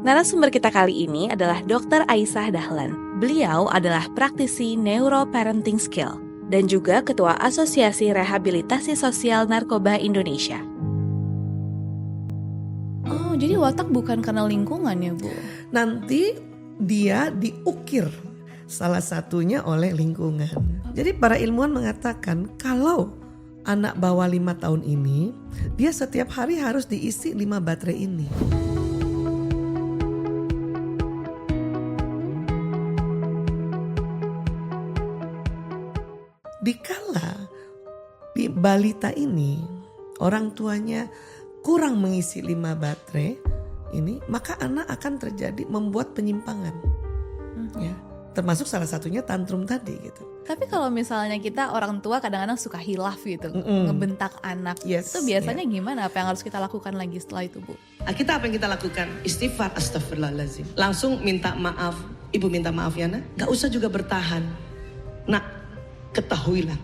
Narasumber kita kali ini adalah Dr. Aisyah Dahlan. Beliau adalah praktisi neuroparenting skill dan juga Ketua Asosiasi Rehabilitasi Sosial Narkoba Indonesia. Oh, jadi watak bukan karena lingkungan ya, Bu? Nanti dia diukir salah satunya oleh lingkungan. Jadi para ilmuwan mengatakan kalau anak bawah 5 tahun ini, dia setiap hari harus diisi 5 baterai ini. Dikala di balita ini orang tuanya kurang mengisi 5 baterai ini, maka anak akan terjadi membuat penyimpangan. Ya, termasuk salah satunya tantrum tadi gitu. Tapi kalau misalnya kita orang tua kadang-kadang suka hilaf gitu, ngebentak anak, itu biasanya gimana? Apa yang harus kita lakukan lagi setelah itu, Bu? Kita apa yang kita lakukan? Istighfar, astagfirullahaladzim. Langsung minta maaf. Ibu minta maaf ya nak. Gak usah juga bertahan. Nak, ketahuilah,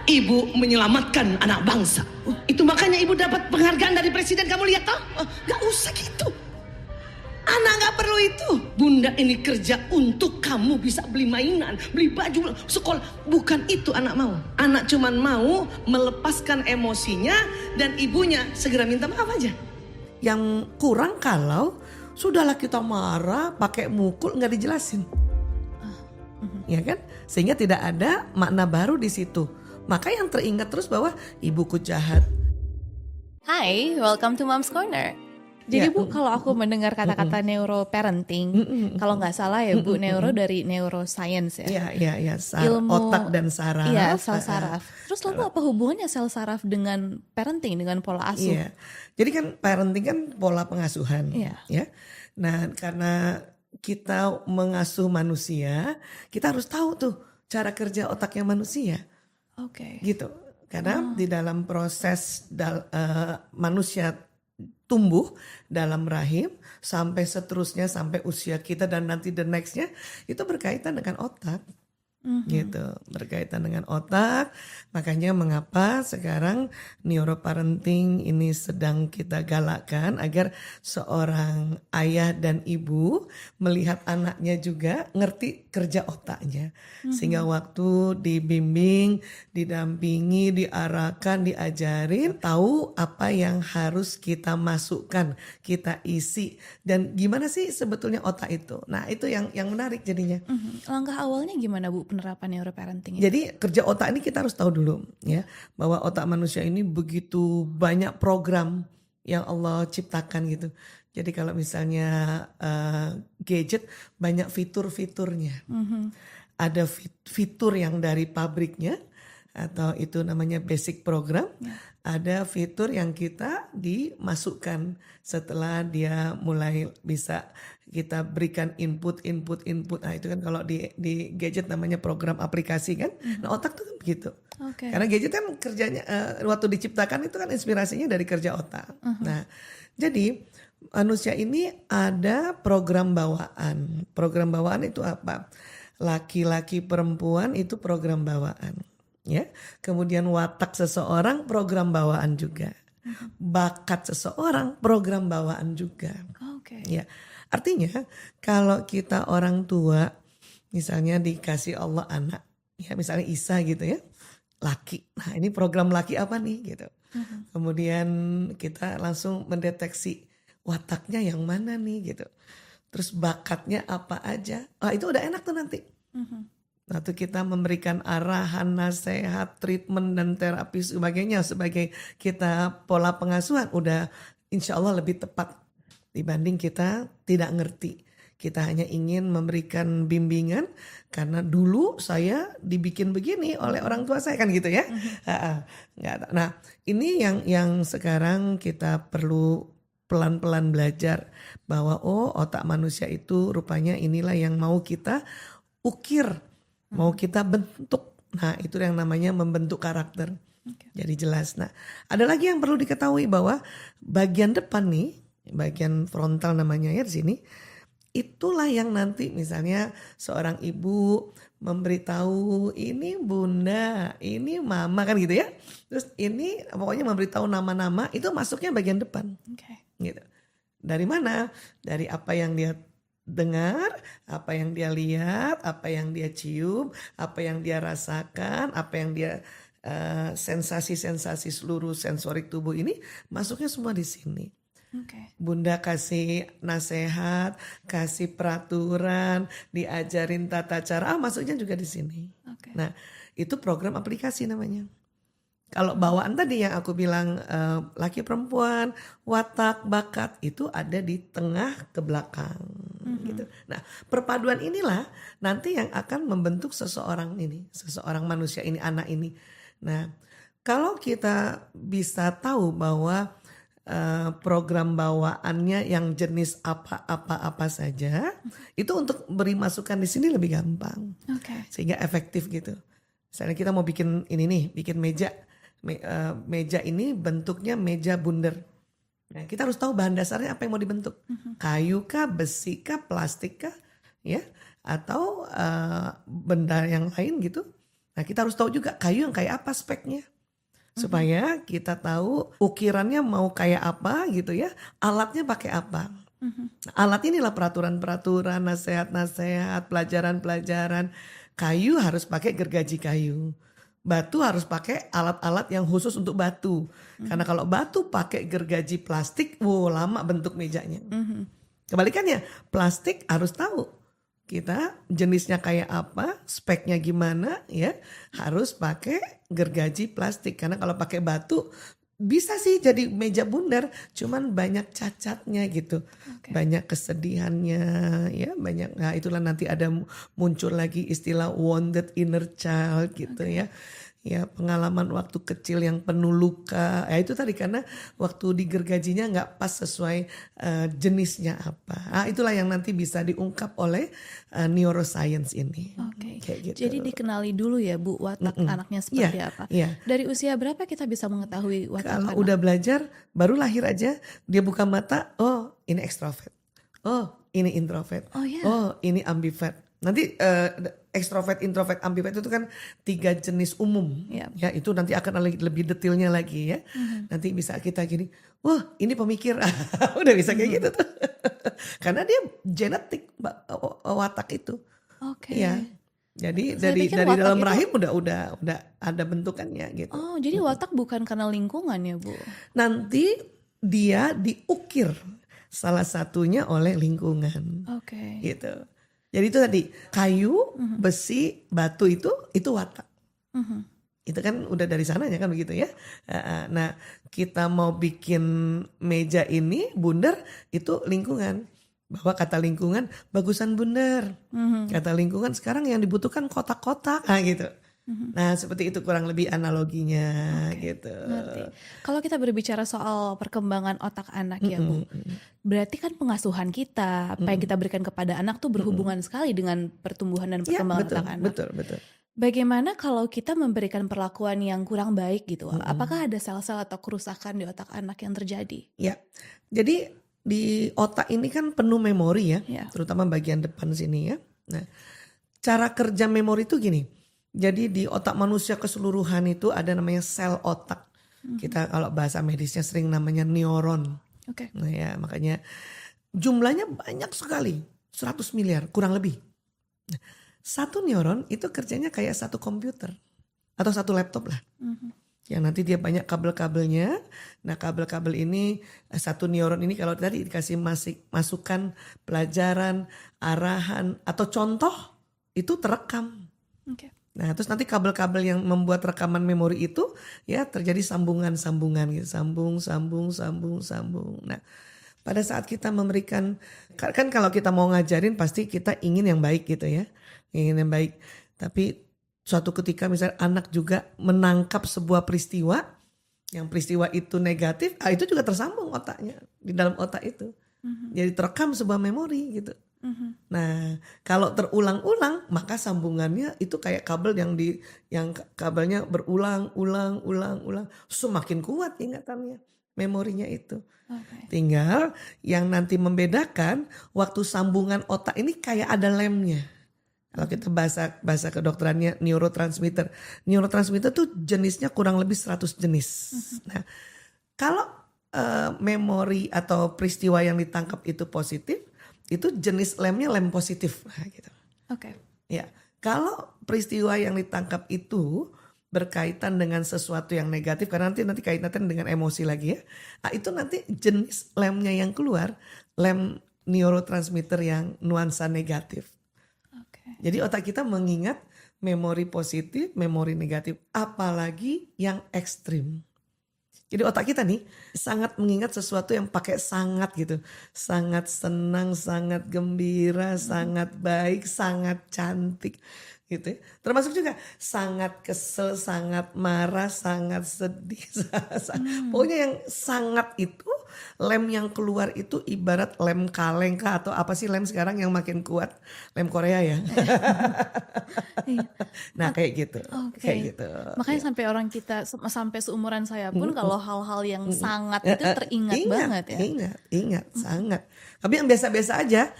ibu menyelamatkan anak bangsa. Itu makanya ibu dapat penghargaan dari presiden. Kamu lihat toh? Gak usah gitu. Anak gak perlu itu. Bunda ini kerja untuk kamu bisa beli mainan, beli baju, sekolah. Bukan itu anak mau. Anak cuman mau melepaskan emosinya dan ibunya segera minta maaf aja. Yang kurang kalau sudahlah kita marah, pakai mukul, gak dijelasin. Ya kan? Sehingga tidak ada makna baru di situ. Maka yang teringat terus bahwa ibuku jahat. Hai, welcome to Mom's Corner. Jadi Bu, kalau aku mendengar kata-kata neuroparenting, kalau nggak salah ya Bu, neuro dari neuroscience ya. Iya, Ilmu otak dan saraf. Iya, sel saraf. Terus lalu apa hubungannya sel saraf dengan parenting, dengan pola asuh? Iya. Jadi kan parenting kan pola pengasuhan. Iya. Ya. Nah, karena kita mengasuh manusia, kita harus tahu tuh cara kerja otaknya manusia. Oke. Gitu. Karena di dalam proses manusia tumbuh dalam rahim sampai seterusnya sampai usia kita dan nanti the nextnya itu berkaitan dengan otak. Gitu, berkaitan dengan otak. Makanya mengapa sekarang neuroparenting ini sedang kita galakkan agar seorang ayah dan ibu melihat anaknya juga ngerti kerja otaknya. Sehingga waktu dibimbing, didampingi, diarahkan, diajarin, tahu apa yang harus kita masukkan, kita isi dan gimana sih sebetulnya otak itu. Nah, itu yang menarik jadinya. Langkah awalnya gimana Bu penerapan neuroparenting? Jadi kerja otak ini kita harus tahu dulu ya, bahwa otak manusia ini begitu banyak program yang Allah ciptakan gitu. Jadi kalau misalnya gadget banyak fitur-fiturnya. Ada fitur yang dari pabriknya atau itu namanya basic program. Ada fitur yang kita dimasukkan setelah dia mulai bisa kita berikan input. Nah itu kan kalau di gadget namanya program aplikasi kan. Nah otak tuh kan begitu. Karena gadget kan kerjanya waktu diciptakan itu kan inspirasinya dari kerja otak. Nah jadi manusia ini ada program bawaan. Program bawaan itu apa? Laki-laki perempuan itu program bawaan. Ya, kemudian watak seseorang program bawaan juga, bakat seseorang program bawaan juga. Ya, artinya kalau kita orang tua, misalnya dikasih Allah anak, ya misalnya Isa gitu ya, laki. Nah ini program laki apa nih gitu. Kemudian kita langsung mendeteksi wataknya yang mana nih gitu. Terus bakatnya apa aja. Itu udah enak tuh nanti. Waktu kita memberikan arahan, nasihat, treatment dan terapi sebagainya sebagai kita pola pengasuhan udah insya Allah lebih tepat dibanding kita tidak ngerti. Kita hanya ingin memberikan bimbingan karena dulu saya dibikin begini oleh orang tua saya kan gitu ya. Nah ini yang sekarang kita perlu pelan-pelan belajar bahwa otak manusia itu rupanya inilah yang mau kita ukir. Mau kita bentuk. Nah itu yang namanya membentuk karakter. Jadi jelas. Nah ada lagi yang perlu diketahui bahwa bagian depan nih, bagian frontal namanya ya di sini, itulah yang nanti misalnya seorang ibu memberitahu ini bunda, ini mama kan gitu ya. Terus ini pokoknya memberitahu nama-nama itu masuknya bagian depan. Gitu. Dari mana? Dari apa yang dia dengar, apa yang dia lihat, apa yang dia cium, apa yang dia rasakan, apa yang dia sensasi-sensasi seluruh sensorik tubuh ini masuknya semua di sini. Oke. Bunda kasih nasihat, kasih peraturan, diajarin tata cara, masuknya juga di sini. Oke. Nah, itu program aplikasi namanya. Kalau bawaan tadi yang aku bilang laki perempuan, watak, bakat itu ada di tengah ke belakang gitu. Nah, perpaduan inilah nanti yang akan membentuk seseorang ini, seseorang manusia ini, anak ini. Nah, kalau kita bisa tahu bahwa program bawaannya yang jenis apa saja, itu untuk beri masukan di sini lebih gampang. Oke. Sehingga efektif gitu. Misalnya kita mau bikin ini nih, bikin meja. Meja ini bentuknya meja bundar. Nah, kita harus tahu bahan dasarnya apa yang mau dibentuk. Kayu kah, besi kah, plastik kah, ya, atau benda yang lain gitu. Nah, kita harus tahu juga kayu yang kayak apa speknya. Supaya kita tahu ukirannya mau kayak apa gitu ya, alatnya pakai apa. Nah, alat inilah peraturan-peraturan, nasihat-nasihat, pelajaran-pelajaran. Kayu harus pakai gergaji kayu. Batu harus pakai alat-alat yang khusus untuk batu. Karena kalau batu pakai gergaji plastik, lama bentuk mejanya. Kebalikannya, plastik harus tahu kita jenisnya kayak apa, speknya gimana ya, harus pakai gergaji plastik. Karena kalau pakai batu bisa sih jadi meja bundar, cuman banyak cacatnya gitu. Banyak kesedihannya ya, banyak. Nah, itulah nanti ada muncul lagi istilah wounded inner child gitu ya. Ya, pengalaman waktu kecil yang penuh luka. Ya itu tadi karena waktu digergajinya nggak pas sesuai jenisnya apa. Nah, itulah yang nanti bisa diungkap oleh neuroscience ini. Oke. Kayak gitu. Jadi dikenali dulu ya Bu watak anaknya seperti apa. Iya. Dari usia berapa kita bisa mengetahui watak Kalau anak? udah belajar, baru lahir aja dia buka mata, oh ini ekstrovert, oh ini introvert, Oh ya. oh ini ambivert. Nanti ekstrovert, introvert, ambivert itu kan 3 jenis umum. Yep. Ya itu nanti akan lebih detailnya lagi ya. Nanti bisa kita gini, wah ini pemikir, udah bisa kayak gitu tuh. Karena dia genetik watak itu. Oke. Ya. Jadi Saya dari pikir watak dalam itu- rahim udah ada bentukannya gitu. Oh, jadi watak bukan karena lingkungan ya Bu? Nanti dia diukir salah satunya oleh lingkungan Oke. gitu. Jadi itu tadi kayu, besi, batu itu watak. Itu kan udah dari sananya kan begitu ya. Nah kita mau bikin meja ini bundar itu lingkungan. Bahwa kata lingkungan bagusan bundar. Kata lingkungan sekarang yang dibutuhkan kotak-kotak gitu. Nah seperti itu kurang lebih analoginya gitu. Ngerti. Kalau kita berbicara soal perkembangan otak anak ya Bu, berarti kan pengasuhan kita, apa yang kita berikan kepada anak tuh berhubungan sekali dengan pertumbuhan dan Ya perkembangan betul, otak anak. betul. Bagaimana kalau kita memberikan perlakuan yang kurang baik gitu? Apakah ada sel-sel atau kerusakan di otak anak yang terjadi? Ya, jadi di otak ini kan penuh memori ya, Ya. terutama bagian depan sini ya. Nah, cara kerja memori itu gini. Jadi di otak manusia keseluruhan itu ada namanya sel otak. Kita kalau bahasa medisnya sering namanya neuron. Oke. Nah ya makanya jumlahnya banyak sekali, 100 miliar kurang lebih. Nah, satu neuron itu kerjanya kayak satu komputer atau satu laptop lah. Yang nanti dia banyak kabel-kabelnya. Nah kabel-kabel ini satu neuron ini kalau tadi dikasih masukan, pelajaran, arahan atau contoh itu terekam. Oke. Nah terus nanti kabel-kabel yang membuat rekaman memori itu ya terjadi sambungan-sambungan gitu. Sambung. Nah pada saat kita memberikan, kan kalau kita mau ngajarin pasti kita ingin yang baik gitu ya. Ingin yang baik. Tapi suatu ketika misalnya anak juga menangkap sebuah peristiwa, yang peristiwa itu negatif, itu juga tersambung otaknya di dalam otak itu. Jadi terekam sebuah memori gitu. Nah, kalau terulang-ulang maka sambungannya itu kayak kabel yang kabelnya berulang, semakin kuat ingatannya, memorinya itu. Oke. Tinggal yang nanti membedakan waktu sambungan otak ini kayak ada lemnya. Kalau kita bahasa kedokterannya neurotransmitter tuh jenisnya kurang lebih 100 jenis. Nah, kalau memori atau peristiwa yang ditangkap itu positif, itu jenis lemnya lem positif. Nah, gitu. Oke. Ya, kalau peristiwa yang ditangkap itu berkaitan dengan sesuatu yang negatif, karena nanti kaitan dengan emosi lagi ya. Nah, itu nanti jenis lemnya yang keluar, lem neurotransmitter yang nuansa negatif. Oke. Jadi otak kita mengingat memori positif, memori negatif, apalagi yang ekstrim. Jadi otak kita nih sangat mengingat sesuatu yang pakai sangat gitu. Sangat senang, sangat gembira, sangat baik, sangat cantik gitu ya. Termasuk juga sangat kesel, sangat marah, sangat sedih. Pokoknya yang sangat itu, lem yang keluar itu ibarat lem kaleng kah atau apa sih lem sekarang yang makin kuat? Lem Korea ya. Iya. Nah kayak gitu. Oke. Kayak gitu. Makanya Ya. sampai orang kita sampai seumuran saya pun kalau hal-hal yang sangat Eh, itu eh, teringat banget ya. Ingat, sangat. Tapi yang biasa-biasa aja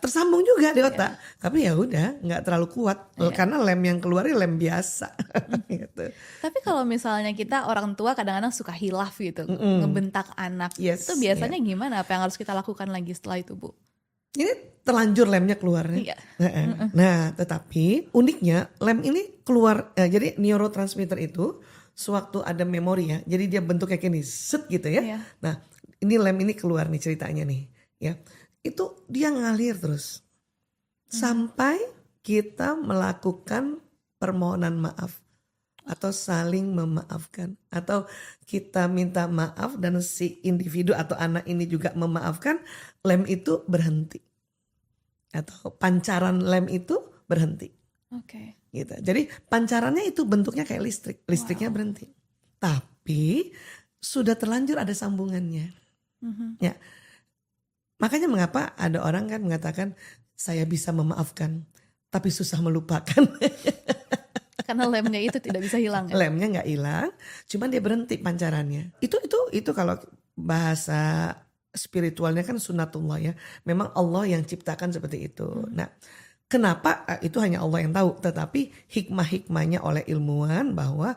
tersambung juga di otak. Tapi ya udah, nggak terlalu kuat karena lem yang keluar lem biasa. Gitu. Tapi kalau misalnya kita orang tua kadang-kadang suka hilaf gitu, ngebentak anak, Yes, itu biasanya gimana? Apa yang harus kita lakukan lagi setelah itu, Bu? Ini terlanjur lemnya keluar nih. Iya. Nah, tetapi uniknya lem ini keluar. Jadi neurotransmitter itu sewaktu ada memori ya. Jadi dia bentuknya kayak gini, set gitu ya. Iya. Nah, ini lem ini keluar nih ceritanya nih, ya. Itu dia ngalir terus sampai kita melakukan permohonan maaf atau saling memaafkan atau kita minta maaf dan si individu atau anak ini juga memaafkan, lem itu berhenti atau pancaran lem itu berhenti. Oke. Gitu. Jadi pancarannya itu bentuknya kayak listriknya berhenti. Tapi sudah terlanjur ada sambungannya. Ya. Makanya mengapa ada orang kan mengatakan saya bisa memaafkan tapi susah melupakan. Karena lemnya itu tidak bisa hilang ya. Lemnya nggak hilang, cuman dia berhenti pancarannya. Itu kalau bahasa spiritualnya kan sunatullah ya. Memang Allah yang ciptakan seperti itu. Nah, kenapa? Itu hanya Allah yang tahu. Tetapi hikmah-hikmahnya oleh ilmuwan bahwa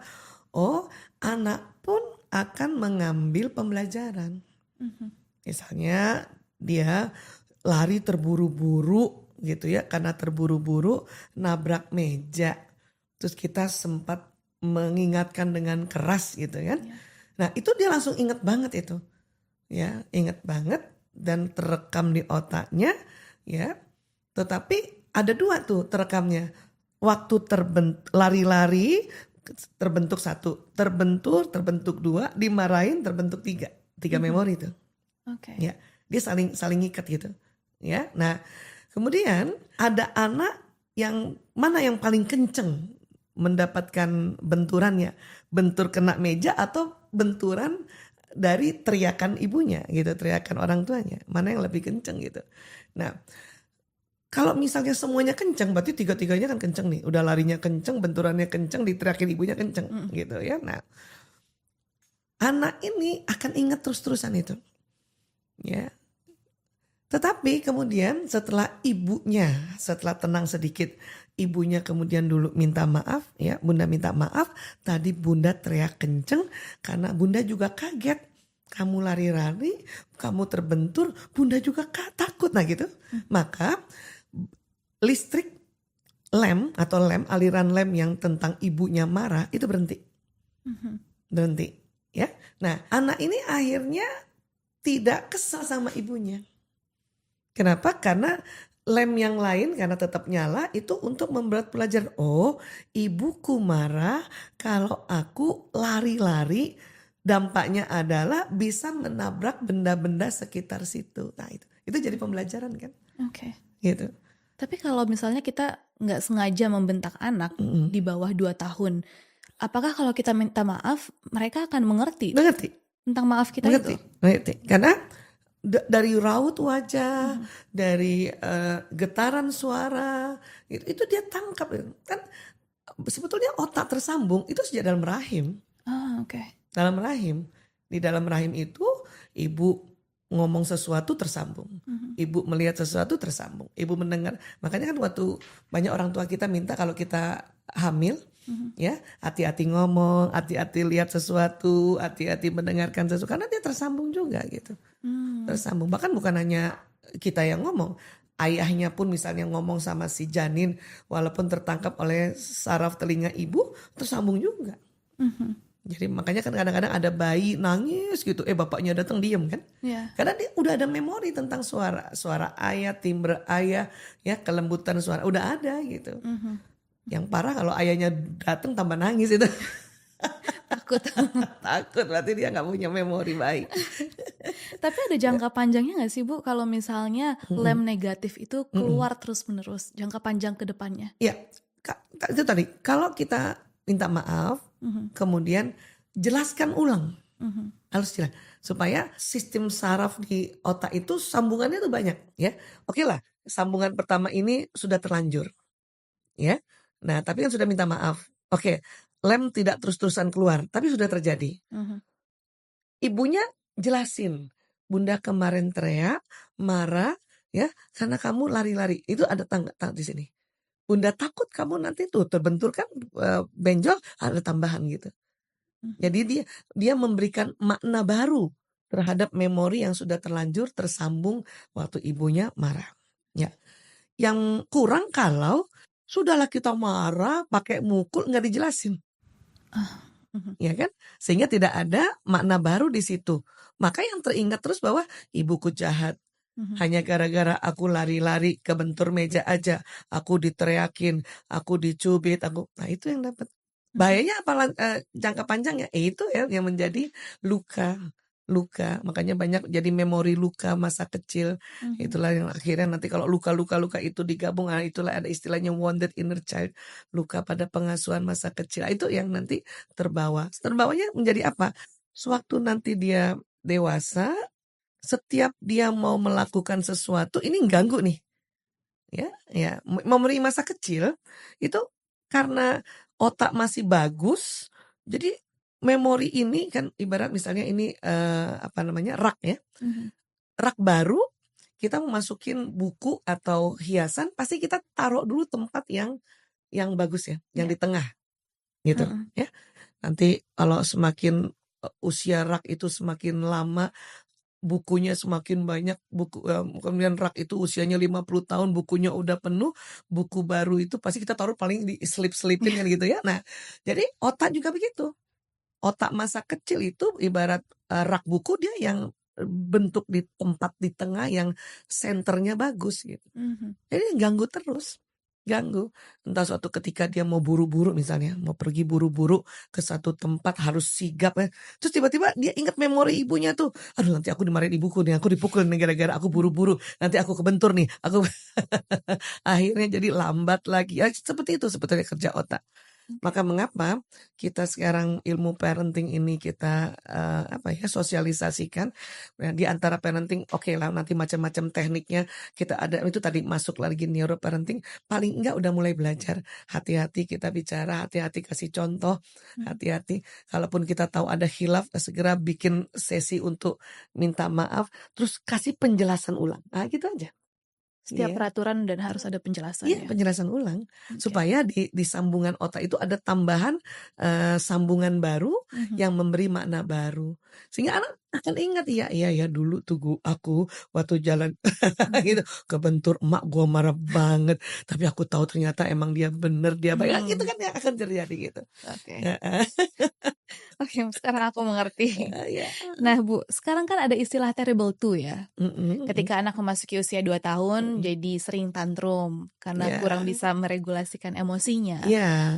anak pun akan mengambil pembelajaran. Misalnya dia lari terburu-buru gitu ya, karena terburu-buru nabrak meja. Terus kita sempat mengingatkan dengan keras gitu kan. Nah itu dia langsung ingat banget itu. Ya ingat banget dan terekam di otaknya ya. Tetapi ada dua tuh terekamnya. Waktu lari-lari terbentuk satu. Terbentuk dua. Dimarahin terbentuk tiga. Tiga memori itu. Oke. Ya, dia saling ngikat gitu. Ya. Nah kemudian ada anak yang mana yang paling kenceng mendapatkan benturannya, bentur kena meja atau benturan dari teriakan ibunya gitu, teriakan orang tuanya, mana yang lebih kenceng gitu. Nah kalau misalnya semuanya kenceng berarti tiga-tiganya kan kenceng nih, udah larinya kenceng, benturannya kenceng, diteriakin ibunya kenceng gitu ya. Nah anak ini akan ingat terus-terusan itu ya. Tetapi kemudian setelah tenang sedikit, ibunya kemudian dulu minta maaf ya, bunda minta maaf, tadi bunda teriak kenceng karena bunda juga kaget. Kamu lari-lari, kamu terbentur, bunda juga takut nah gitu. Maka listrik lem atau aliran lem yang tentang ibunya marah itu berhenti. Berhenti ya. Nah anak ini akhirnya tidak kesal sama ibunya. Kenapa? Karena lem yang lain karena tetap nyala itu untuk membuat pelajaran. Oh, ibuku marah kalau aku lari-lari, dampaknya adalah bisa menabrak benda-benda sekitar situ. Nah itu jadi pembelajaran kan. Oke. Gitu. Tapi kalau misalnya kita nggak sengaja membentak anak di bawah 2 tahun, apakah kalau kita minta maaf mereka akan mengerti tentang maaf kita itu? Mengerti. Karena dari raut wajah, dari getaran suara, itu dia tangkap kan. Sebetulnya otak tersambung itu sejak dalam rahim. Oke. Dalam rahim, di dalam rahim itu ibu ngomong sesuatu tersambung, ibu melihat sesuatu tersambung, ibu mendengar. Makanya kan waktu banyak orang tua kita minta kalau kita hamil Ya, hati-hati ngomong, hati-hati lihat sesuatu, hati-hati mendengarkan sesuatu, karena dia tersambung juga gitu. Tersambung. Bahkan bukan hanya kita yang ngomong, ayahnya pun misalnya ngomong sama si janin, walaupun tertangkap oleh saraf telinga ibu, tersambung juga. Jadi makanya kan kadang-kadang ada bayi nangis gitu, bapaknya datang diem kan? Ya. Karena dia udah ada memori tentang suara ayah, timbre ayah, ya kelembutan suara udah ada gitu. Yang parah kalau ayahnya datang tambah nangis itu. Takut. Takut, berarti dia nggak punya memori baik. Tapi ada jangka panjangnya nggak sih Bu, kalau misalnya lem negatif itu keluar terus-menerus, jangka panjang ke depannya? Ya, itu tadi. Kalau kita minta maaf, kemudian jelaskan ulang, harus jelas supaya sistem saraf di otak itu sambungannya tuh banyak, ya. Oke lah, sambungan pertama ini sudah terlanjur, ya. Nah, tapi kan sudah minta maaf. Oke, lem tidak terus-terusan keluar, tapi sudah terjadi. Ibunya jelasin, Bunda kemarin teriak, marah, ya, karena kamu lari-lari. Itu ada tangga di sini. Bunda takut kamu nanti tuh terbentur kan benjol, ada tambahan gitu. Jadi dia memberikan makna baru terhadap memori yang sudah terlanjur tersambung waktu ibunya marah. Ya. Yang kurang kalau sudahlah kita marah pakai mukul nggak dijelasin. Ya kan? Sehingga tidak ada makna baru di situ. Maka yang teringat terus bahwa ibuku jahat. Hanya gara-gara aku lari-lari kebentur meja aja, aku diteriakin, aku dicubit, nah itu yang dapat. Bahayanya jangka panjang ya, itu ya yang menjadi luka. Makanya banyak jadi memori luka masa kecil. Itulah yang akhirnya nanti kalau luka itu digabung, itulah ada istilahnya wounded inner child, luka pada pengasuhan masa kecil. Itu yang nanti terbawanya menjadi apa? Sewaktu nanti dia dewasa, setiap dia mau melakukan sesuatu ini ganggu nih, ya memori masa kecil itu karena otak masih bagus, jadi memori ini kan ibarat misalnya ini rak ya, rak baru kita mau masukin buku atau hiasan pasti kita taruh dulu tempat yang bagus ya, yang di tengah gitu ya. Nanti kalau semakin usia rak itu semakin lama, bukunya semakin banyak, kemudian rak itu usianya 50 tahun, bukunya udah penuh, buku baru itu pasti kita taruh paling di selip-selipin kan gitu ya. Nah, jadi otak juga begitu. Otak masa kecil itu ibarat rak buku, dia yang bentuk di tempat di tengah yang senternya bagus gitu. Jadi ganggu terus. Entah suatu ketika dia mau buru-buru misalnya, mau pergi buru-buru ke satu tempat harus sigap ya. Terus tiba-tiba dia ingat memori ibunya tuh. Aduh, nanti aku dimarahin ibuku nih, aku dipukul nih gara-gara aku buru-buru. Nanti aku kebentur nih. Aku akhirnya jadi lambat lagi. Ya, seperti itu sebetulnya kerja otak. Maka mengapa kita sekarang ilmu parenting ini kita sosialisasikan di antara parenting, oke lah nanti macam-macam tekniknya kita ada, itu tadi masuk lagi neuroparenting, paling enggak udah mulai belajar, hati-hati kita bicara, hati-hati kasih contoh, hati-hati kalaupun kita tahu ada khilaf segera bikin sesi untuk minta maaf, terus kasih penjelasan ulang, gitu aja. Setiap peraturan dan harus ada penjelasan Iya, ya. penjelasan ulang supaya di sambungan otak itu ada tambahan sambungan baru yang memberi makna baru. Sehingga anak akan ingat, iya dulu tuh aku waktu jalan gitu kebentur emak, gua marah banget, tapi aku tahu ternyata emang dia bener, dia baik. Gitu kan yang akan terjadi gitu. Oke, sekarang aku mengerti. Nah Bu, sekarang kan ada istilah terrible two ya. Ketika anak memasuki usia 2 tahun jadi sering tantrum karena kurang bisa meregulasikan emosinya.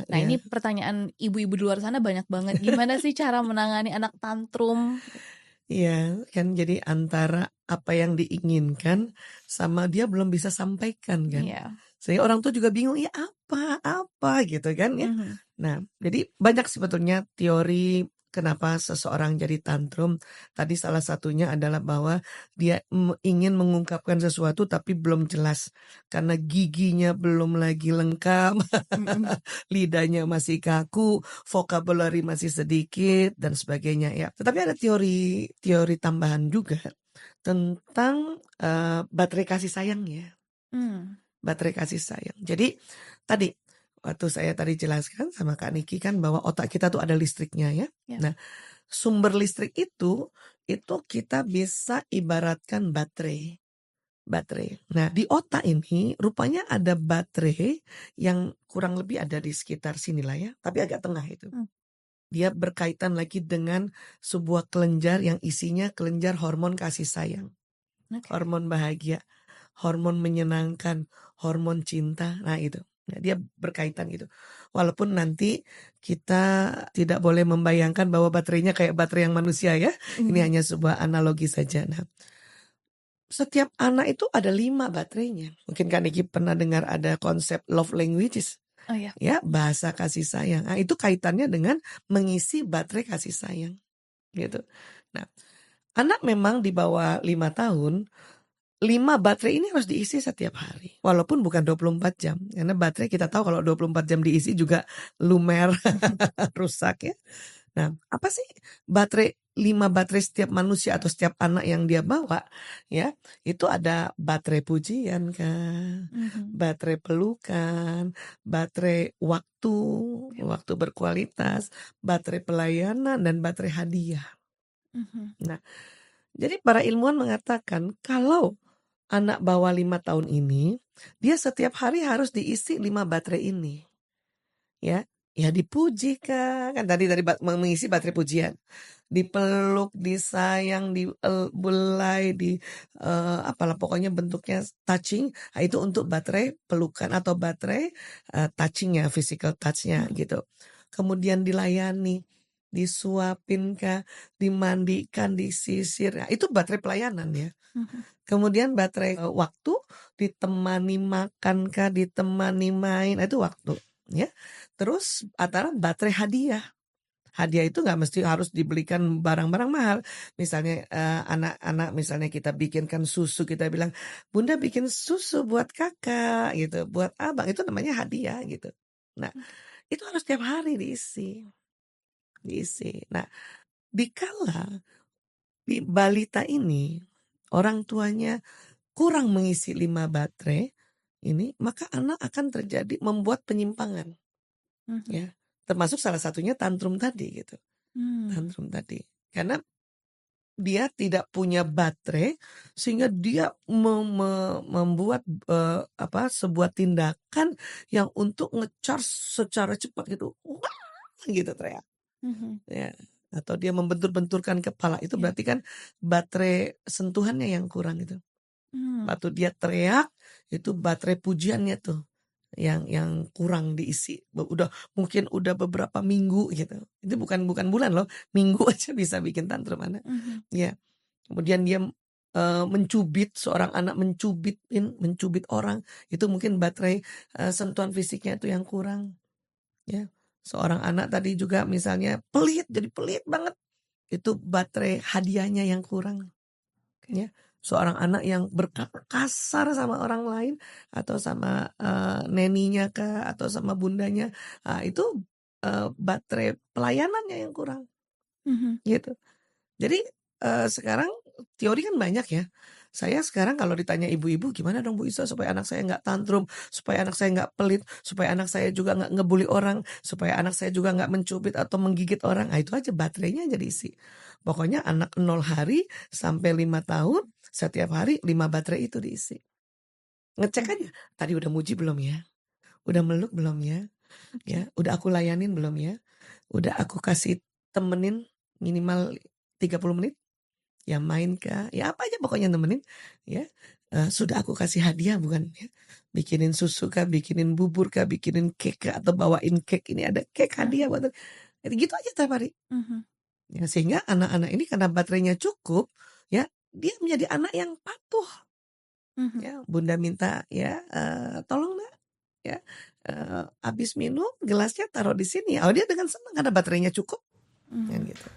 Nah ini pertanyaan ibu-ibu di luar sana banyak banget. Gimana sih cara menangani anak tantrum? Iya, kan jadi antara apa yang diinginkan sama dia belum bisa sampaikan kan. Sehingga orang tua juga bingung, ya apa gitu kan ya. Nah, jadi banyak sebetulnya teori kenapa seseorang jadi tantrum. Tadi salah satunya adalah bahwa dia ingin mengungkapkan sesuatu tapi belum jelas. Karena giginya belum lagi lengkap, lidahnya masih kaku, vocabulary masih sedikit, dan sebagainya ya. Tetapi ada teori tambahan juga tentang baterai kasih sayang ya. Baterai kasih sayang. Jadi tadi waktu saya tadi jelaskan sama Kak Niki kan bahwa otak kita tuh ada listriknya ya. Ya. Nah, sumber listrik itu kita bisa ibaratkan baterai. Nah, di otak ini rupanya ada baterai yang kurang lebih ada di sekitar sinilah ya, tapi agak tengah itu. Dia berkaitan lagi dengan sebuah kelenjar yang isinya kelenjar hormon kasih sayang. Hormon bahagia, hormon menyenangkan, hormon cinta. Nah, itu. Nah, dia berkaitan gitu. Walaupun nanti kita tidak boleh membayangkan bahwa baterainya kayak baterai yang manusia ya. Ini hanya sebuah analogi saja. Nah, setiap anak itu ada 5 baterainya. Mungkin Kak Niki pernah dengar ada konsep love languages. Oh ya. Ya, bahasa kasih sayang. Nah, itu kaitannya dengan mengisi baterai kasih sayang. Gitu. Nah, anak memang di bawah 5 tahun, 5 baterai ini harus diisi setiap hari. Walaupun bukan 24 jam. Karena baterai kita tahu kalau 24 jam diisi juga lumer, rusak ya. Nah, apa sih 5 baterai setiap manusia atau setiap anak yang dia bawa ya? Itu ada baterai pujian kan, baterai pelukan, baterai waktu berkualitas, baterai pelayanan dan baterai hadiah. Nah, jadi para ilmuwan mengatakan kalau anak bawah 5 tahun ini, dia setiap hari harus diisi 5 baterai ini. Ya dipuji kan tadi mengisi baterai pujian. Dipeluk, disayang, dibelai, apalah pokoknya bentuknya touching. Nah, itu untuk baterai pelukan atau baterai touchingnya, physical touchnya gitu. Kemudian dilayani, disuapin kah, dimandikan, disisir. Nah, itu baterai pelayanan ya. Kemudian baterai waktu, ditemani makan kah, ditemani main, itu waktu ya. Terus antara baterai hadiah. Hadiah itu nggak mesti harus dibelikan barang-barang mahal. Misalnya anak-anak misalnya kita bikinkan susu, kita bilang Bunda bikin susu buat kakak gitu, buat abang, itu namanya hadiah gitu. Nah, itu harus tiap hari diisi. Nah, dikala di balita ini orang tuanya kurang mengisi 5 baterai ini, maka anak akan terjadi membuat penyimpangan. Ya, termasuk salah satunya tantrum tadi gitu. Tantrum tadi. Karena dia tidak punya baterai sehingga dia membuat sebuah tindakan yang untuk nge-charge secara cepat gitu. Wah, gitu teriak. Ya, atau dia membentur-benturkan kepala, itu berarti kan baterai sentuhannya yang kurang itu. Waktu dia teriak itu baterai pujiannya tuh yang kurang diisi. Mungkin udah beberapa minggu gitu. Itu bukan bulan loh, minggu aja bisa bikin tantrum anak. Ya. Kemudian dia mencubit, seorang anak mencubit orang, itu mungkin baterai sentuhan fisiknya itu yang kurang. Ya. Seorang anak tadi juga misalnya pelit, jadi pelit banget. Itu baterai hadiahnya yang kurang. Ya. Seorang anak yang berkata kasar sama orang lain atau sama neninya kah atau sama bundanya, itu baterai pelayanannya yang kurang. Gitu. Jadi sekarang teori kan banyak ya. Saya sekarang kalau ditanya ibu-ibu, gimana dong Bu Isa supaya anak saya nggak tantrum, supaya anak saya nggak pelit, supaya anak saya juga nggak ngebully orang, supaya anak saya juga nggak mencubit atau menggigit orang. Nah, itu aja baterainya aja diisi. Pokoknya anak 0 hari sampai 5 tahun, setiap hari 5 baterai itu diisi. Ngecek aja, tadi udah muji belum ya? Udah meluk belum ya? Ya, udah aku layanin belum ya? Udah aku kasih temenin minimal 30 menit? Ya main kah? Ya apa aja pokoknya nemenin ya. Sudah aku kasih hadiah bukan ya? Bikinin susu kah, bikinin bubur kah, bikinin cake kah, atau bawain cake, ini ada cake hadiah buat. Gitu aja tiap hari. Ya, sehingga anak-anak ini karena baterainya cukup ya, dia menjadi anak yang patuh. Ya, Bunda minta ya tolong nak ya, habis minum gelasnya taruh di sini. Oh, dia dengan senang karena baterainya cukup. Kan gitu.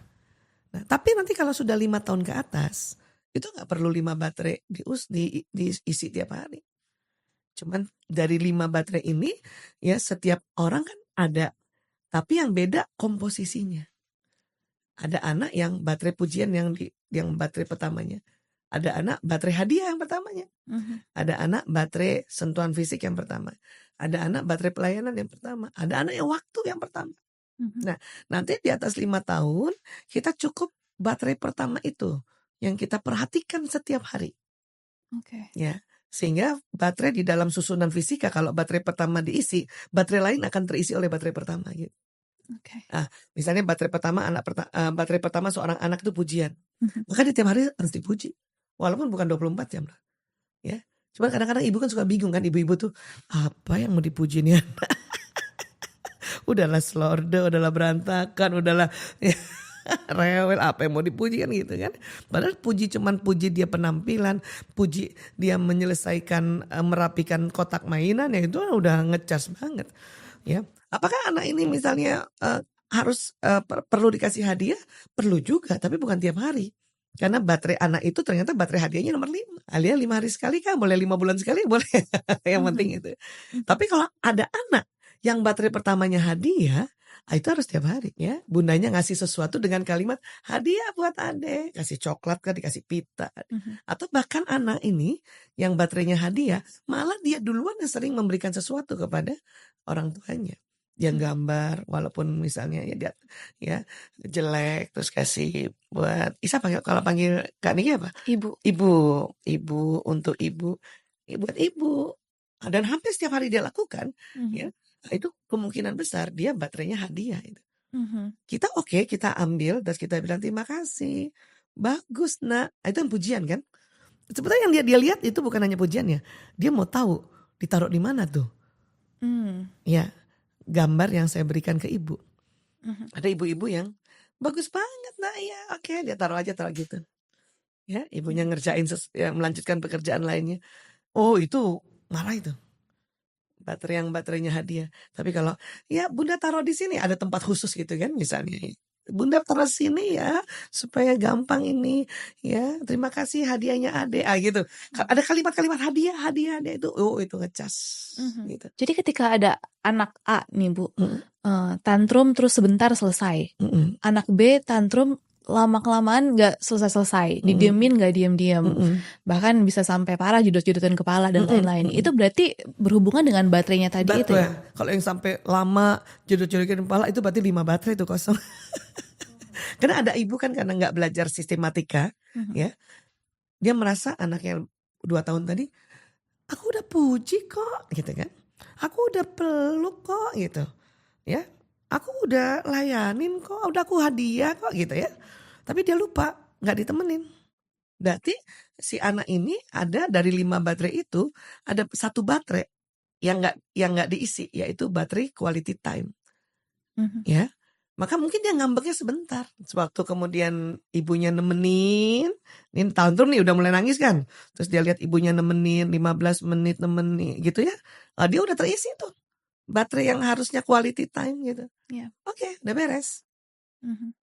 Nah, tapi nanti kalau sudah 5 tahun ke atas, itu nggak perlu 5 baterai diisi tiap hari. Cuman dari 5 baterai ini ya setiap orang kan ada, tapi yang beda komposisinya. Ada anak yang baterai pujian yang baterai pertamanya. Ada anak baterai hadiah yang pertamanya. Ada anak baterai sentuhan fisik yang pertama. Ada anak baterai pelayanan yang pertama, ada anak yang waktu yang pertama. Nah, nanti di atas 5 tahun kita cukup baterai pertama itu yang kita perhatikan setiap hari. Oke. Ya, sehingga baterai di dalam susunan fisika kalau baterai pertama diisi, baterai lain akan terisi oleh baterai pertama gitu. Oke. Misalnya baterai pertama seorang anak itu pujian. Maka dia tiap hari harus dipuji. Walaupun bukan 24 jam lah. Ya. Cuma kadang-kadang ibu kan suka bingung kan, ibu-ibu tuh apa yang mau dipuji nih anak? Udahlah slorde, udahlah berantakan, udahlah rewel, apa yang mau dipuji kan gitu kan. Padahal puji cuman puji dia penampilan, puji dia menyelesaikan merapikan kotak mainan, ya itu udah ngecas banget. Ya, apakah anak ini misalnya harus perlu dikasih hadiah? Perlu juga, tapi bukan tiap hari. Karena baterai anak itu ternyata baterai hadiahnya nomor 5. Alia 5 hari sekali kah? Boleh 5 bulan sekali? Boleh. Yang penting itu. Tapi kalau ada anak yang baterai pertamanya hadiah, itu harus tiap hari ya. Bundanya ngasih sesuatu dengan kalimat hadiah buat adek. Kasih coklat kan, dikasih pita. Atau bahkan anak ini yang baterainya hadiah, malah dia duluan yang sering memberikan sesuatu kepada orang tuanya. Yang gambar walaupun misalnya ya dia ya jelek terus kasih buat Isa kalau panggil Kak Niki apa? Ibu. Ibu untuk ibu. Buat ibu. Dan hampir setiap hari dia lakukan ya. Itu kemungkinan besar dia baterainya hadiah itu. Kita kita ambil terus kita bilang terima kasih. Bagus nak. Itu kan pujian kan? Sebenarnya yang dia lihat itu bukan hanya pujiannya. Dia mau tahu ditaruh di mana tuh. Ya, gambar yang saya berikan ke ibu. Ada ibu-ibu yang bagus banget nak ya. Oke, dia taruh aja taruh gitu. Ya, ibunya ngerjain melanjutkan pekerjaan lainnya. Oh, itu marah itu. Baterainya hadiah. Tapi kalau ya Bunda taruh di sini ada tempat khusus gitu kan misalnya. Bunda taruh sini ya supaya gampang ini ya. Terima kasih hadiahnya Ade. Gitu. Ada kalimat-kalimat hadiah itu itu ngecas gitu. Jadi ketika ada anak A nih Bu, tantrum terus sebentar selesai. Anak B tantrum lama-kelamaan gak selesai-selesai, didiemin gak diem-diem, bahkan bisa sampai parah jedot-jedotan kepala dan lain-lain. Itu berarti berhubungan dengan baterainya tadi itu ya? Kalau yang sampai lama jedot-jedotan kepala itu berarti 5 baterai itu kosong. Karena ada ibu kan karena gak belajar sistematika ya, dia merasa anaknya 2 tahun tadi, aku udah puji kok gitu kan, aku udah peluk kok gitu ya, aku udah layanin kok, udah aku hadiah kok gitu ya. Tapi dia lupa, gak ditemenin. Berarti si anak ini ada dari 5 baterai itu, ada 1 baterai yang gak diisi, yaitu baterai quality time. Ya, maka mungkin dia ngambeknya sebentar. Sewaktu kemudian ibunya nemenin, ini tantrum nih udah mulai nangis kan. Terus dia lihat ibunya nemenin 15 menit nemenin gitu ya. Dia udah terisi tuh. Baterai yang harusnya quality time gitu. Oke, udah beres.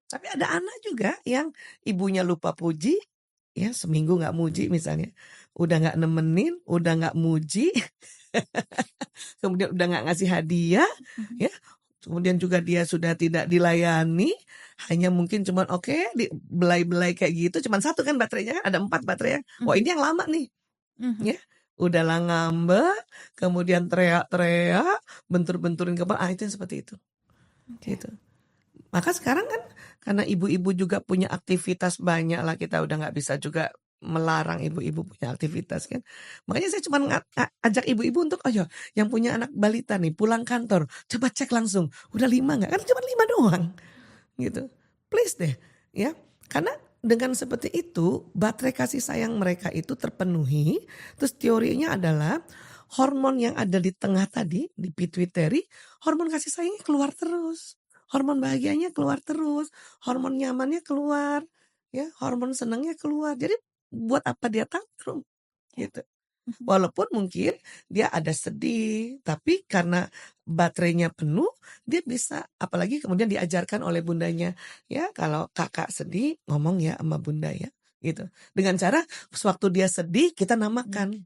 Tapi ada anak juga yang ibunya lupa puji, ya seminggu gak muji misalnya. Udah gak nemenin, udah gak muji. Kemudian udah gak ngasih hadiah, ya. Kemudian juga dia sudah tidak dilayani, hanya mungkin cuman belai-belai kayak gitu, cuman 1 kan baterainya kan ada 4 baterai. Wah ini yang lama nih, ya. Udahlah ngambek, kemudian teriak-teriak, bentur-benturin kepala, itu yang seperti itu. Gitu. Maka sekarang kan karena ibu-ibu juga punya aktivitas banyak lah, kita udah gak bisa juga melarang ibu-ibu punya aktivitas kan. Makanya saya cuma ajak ibu-ibu untuk yang punya anak balita nih pulang kantor coba cek langsung udah 5 gak, kan cuma 5 doang gitu. Please deh ya, karena dengan seperti itu baterai kasih sayang mereka itu terpenuhi. Terus teorinya adalah hormon yang ada di tengah tadi di pituitary, hormon kasih sayangnya keluar terus, hormon bahagianya keluar terus, hormon nyamannya keluar ya, hormon senangnya keluar. Jadi buat apa dia tantrum gitu. Walaupun mungkin dia ada sedih, tapi karena baterainya penuh, dia bisa, apalagi kemudian diajarkan oleh bundanya, ya kalau kakak sedih ngomong ya sama bunda ya, gitu. Dengan cara sewaktu dia sedih kita namakan,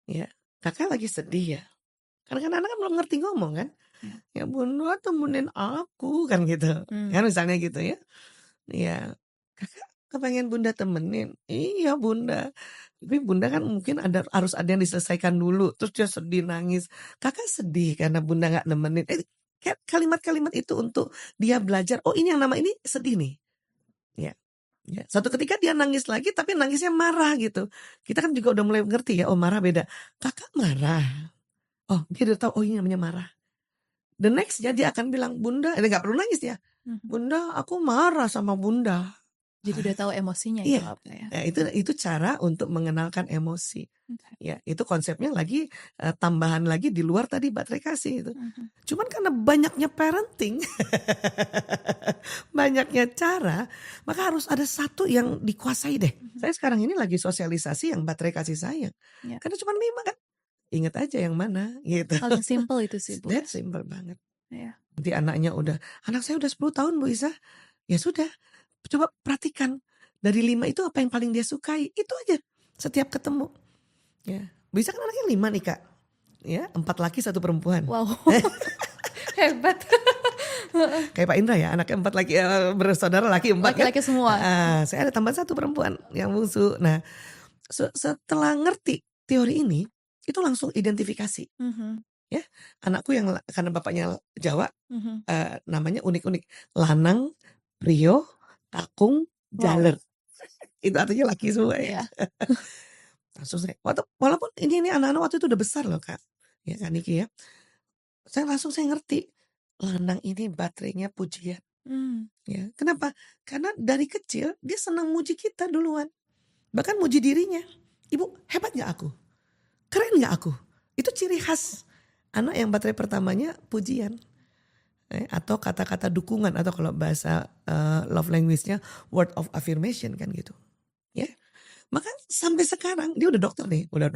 ya kakak lagi sedih ya. Karena kan anak kan belum ngerti ngomong kan, ya bunda temenin aku kan gitu, kan misalnya gitu ya. Ya kakak pengen bunda temenin. Iya bunda. Tapi bunda kan mungkin harus ada yang diselesaikan dulu. Terus dia sedih nangis. Kakak sedih karena bunda gak nemenin. Kalimat-kalimat itu untuk dia belajar. Oh ini yang nama ini sedih nih. Ya. Ya, suatu ketika dia nangis lagi tapi nangisnya marah gitu. Kita kan juga udah mulai ngerti ya, oh marah beda. Kakak marah. Oh dia udah tahu, oh ini namanya marah. The next dia akan bilang, bunda, gak perlu nangis ya. Bunda aku marah sama bunda. Jadi udah tahu emosinya Iya. itu apa ya. Ya, itu cara untuk mengenalkan emosi. Okay. Ya, itu konsepnya lagi tambahan lagi di luar tadi baterai kasih itu. Cuman karena banyaknya parenting, banyaknya cara, maka harus ada satu yang dikuasai deh. Saya sekarang ini lagi sosialisasi yang baterai kasih sayang. Yeah. Karena cuma 5 kan. Ingat aja yang mana gitu. Paling simple itu sih Bu. That simple banget. Yeah. Nanti anak saya udah 10 tahun Bu Isa. Ya sudah. Coba perhatikan dari 5 itu apa yang paling dia sukai, itu aja setiap ketemu. Ya, bisa kan anaknya 5 nih Kak, ya 4 laki 1 perempuan. Wow, hebat. Kayak Pak Indra ya, anaknya 4 laki bersaudara laki 4 laki-laki kan? Semua. Saya ada tambah 1 perempuan yang bungsu. Nah, setelah ngerti teori ini, itu langsung identifikasi. Ya, anakku yang karena bapaknya Jawa, namanya unik-unik, Lanang, Prio, Kakung, Jaler. Wow. Itu artinya laki semua ya. Langsung saya, walaupun ini anak-anak waktu itu udah besar loh Kak. Ya Kak Niki ya. Saya ngerti. Lanang ini baterainya pujian. Ya, kenapa? Karena dari kecil dia senang muji kita duluan. Bahkan muji dirinya. Ibu hebat gak aku? Keren gak aku? Itu ciri khas anak yang baterai pertamanya pujian. Atau kata-kata dukungan, atau kalau bahasa love language-nya word of affirmation kan gitu. Ya. Maka sampai sekarang dia udah dokter nih, udah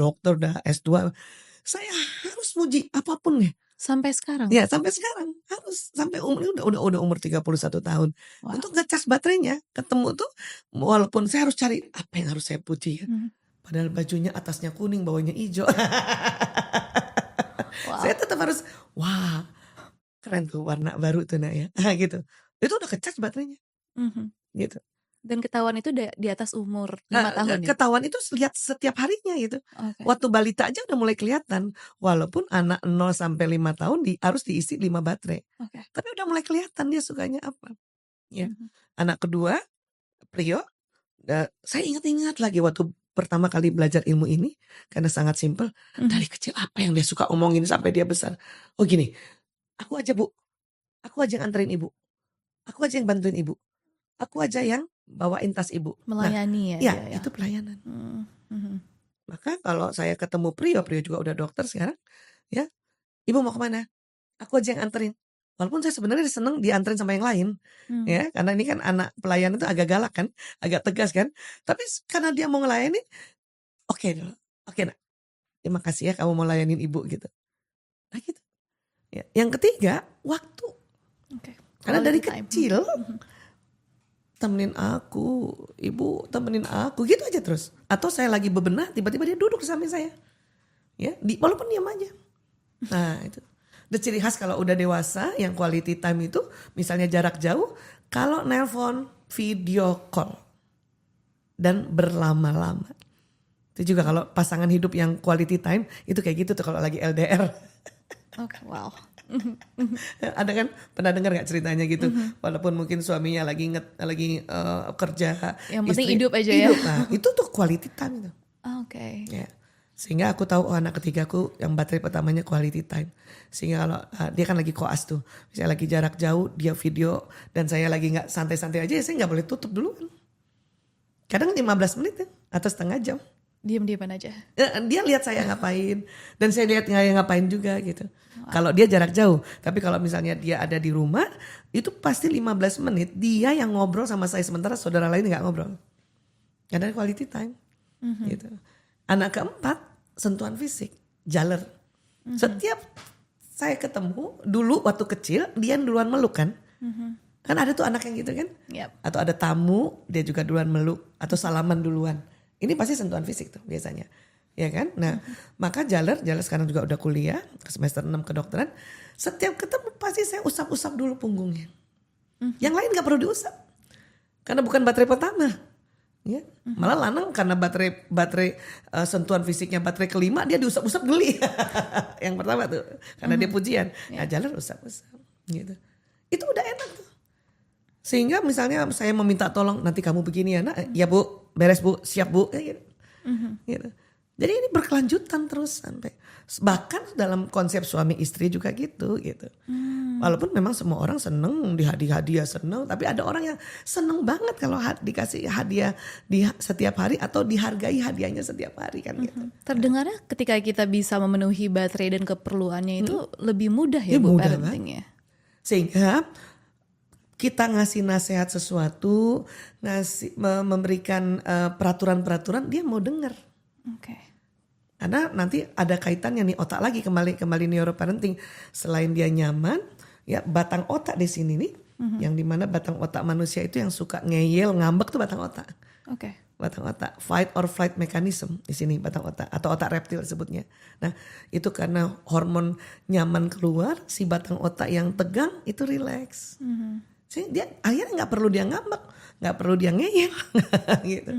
S2. Saya harus muji apapun nih. Sampai sekarang? Ya, sampai sekarang harus, sampai udah umur 31 tahun. Wow. Untuk ngecas baterainya, ketemu tuh walaupun saya harus cari apa yang harus saya puji ya. Padahal bajunya atasnya kuning, bawahnya hijau. Wow. Saya tetap harus keren tuh warna baru tuh nak ya, gitu. Itu udah kecas baterainya, gitu. Dan ketahuan itu di atas umur 5 tahun ya? Ketahuan itu lihat setiap harinya gitu. Okay. Waktu balita aja udah mulai kelihatan, walaupun anak 0 sampai 5 tahun harus diisi 5 baterai. Okay. Tapi udah mulai kelihatan dia sukanya apa. Ya, anak kedua Prio, saya ingat lagi waktu pertama kali belajar ilmu ini karena sangat simpel. Dari kecil apa yang dia suka omongin sampai dia besar. Oh gini. Aku aja Bu, aku aja yang anterin ibu, aku aja yang bantuin ibu, aku aja yang bawain tas ibu. Melayani ya. Itu pelayanan. Maka kalau saya ketemu Prio juga udah dokter sekarang, ya, ibu mau kemana? Aku aja yang anterin. Walaupun saya sebenarnya seneng dianterin sama yang lain, ya, karena ini kan anak pelayan itu agak galak kan, agak tegas kan. Tapi karena dia mau ngelayani, oke nak, terima kasih ya kamu mau layanin ibu gitu. Nah gitu. Ya. Yang ketiga, waktu. Okay. Karena dari kecil temenin aku, ibu temenin aku, gitu aja terus. Atau saya lagi bebenah, tiba-tiba dia duduk samping saya, ya, walaupun diam aja. Nah itu, the ciri khas kalau udah dewasa, yang quality time itu, misalnya jarak jauh, kalau nelpon video call dan berlama-lama. Itu juga kalau pasangan hidup yang quality time itu kayak gitu tuh kalau lagi LDR. Okay, wow. Ada kan pernah dengar nggak ceritanya gitu? Walaupun mungkin suaminya lagi kerja, yang penting hidup aja ya. Nah, itu tuh quality time itu. Oke. Ya. Sehingga aku tahu anak ketigaku yang baterai pertamanya quality time. Sehingga kalau dia kan lagi koas tuh, saya lagi jarak jauh, dia video dan saya lagi nggak santai-santai aja, saya nggak boleh tutup dulu kan. Kadang 15 menit kan, atau setengah jam. Diam-diaman aja. Dia lihat saya ngapain dan saya lihat ngapain juga gitu. Wow. Kalau dia jarak jauh, tapi kalau misalnya dia ada di rumah, itu pasti 15 menit dia yang ngobrol sama saya sementara saudara lain nggak ngobrol. Karena quality time. Gitu. Anak keempat sentuhan fisik, jaler. Setiap saya ketemu dulu waktu kecil dia duluan meluk kan. Kan ada tuh anak yang gitu kan. Yep. Atau ada tamu dia juga duluan meluk atau salaman duluan. Ini pasti sentuhan fisik tuh biasanya. Ya kan? Nah, maka Jaler sekarang juga udah kuliah, ke semester 6 kedokteran. Setiap ketemu pasti saya usap-usap dulu punggungnya. Yang lain gak perlu diusap. Karena bukan baterai pertama. Ya, malah lanang karena baterai sentuhan fisiknya baterai kelima dia diusap-usap geli. Yang pertama tuh karena dia pujian. Nah, jalan usap-usap gitu. Itu udah enak tuh. Sehingga misalnya saya meminta tolong nanti kamu begini ya nak, ya Bu, beres Bu, siap Bu, kayak gitu. Gitu. Jadi ini berkelanjutan terus sampai bahkan dalam konsep suami istri juga gitu. Walaupun memang semua orang seneng hadiah seneng, tapi ada orang yang seneng banget kalau dikasih hadiah di setiap hari atau dihargai hadiahnya setiap hari kan gitu. Terdengarnya ketika kita bisa memenuhi baterai dan keperluannya itu lebih mudah ya Bu mudah parentingnya. Sehingga kita ngasih nasihat sesuatu, memberikan peraturan-peraturan, dia mau dengar. Oke. Karena nanti ada kaitannya nih otak lagi kembali neuroparenting. Selain dia nyaman, ya batang otak di sini nih, yang dimana batang otak manusia itu yang suka ngeyel, ngambek tuh batang otak. Oke. Batang otak, fight or flight mechanism di sini batang otak atau otak reptil sebutnya. Nah itu karena hormon nyaman keluar, si batang otak yang tegang itu relax. Jadi dia akhirnya nggak perlu dia ngambek, nggak perlu dia ngeyel, gitu.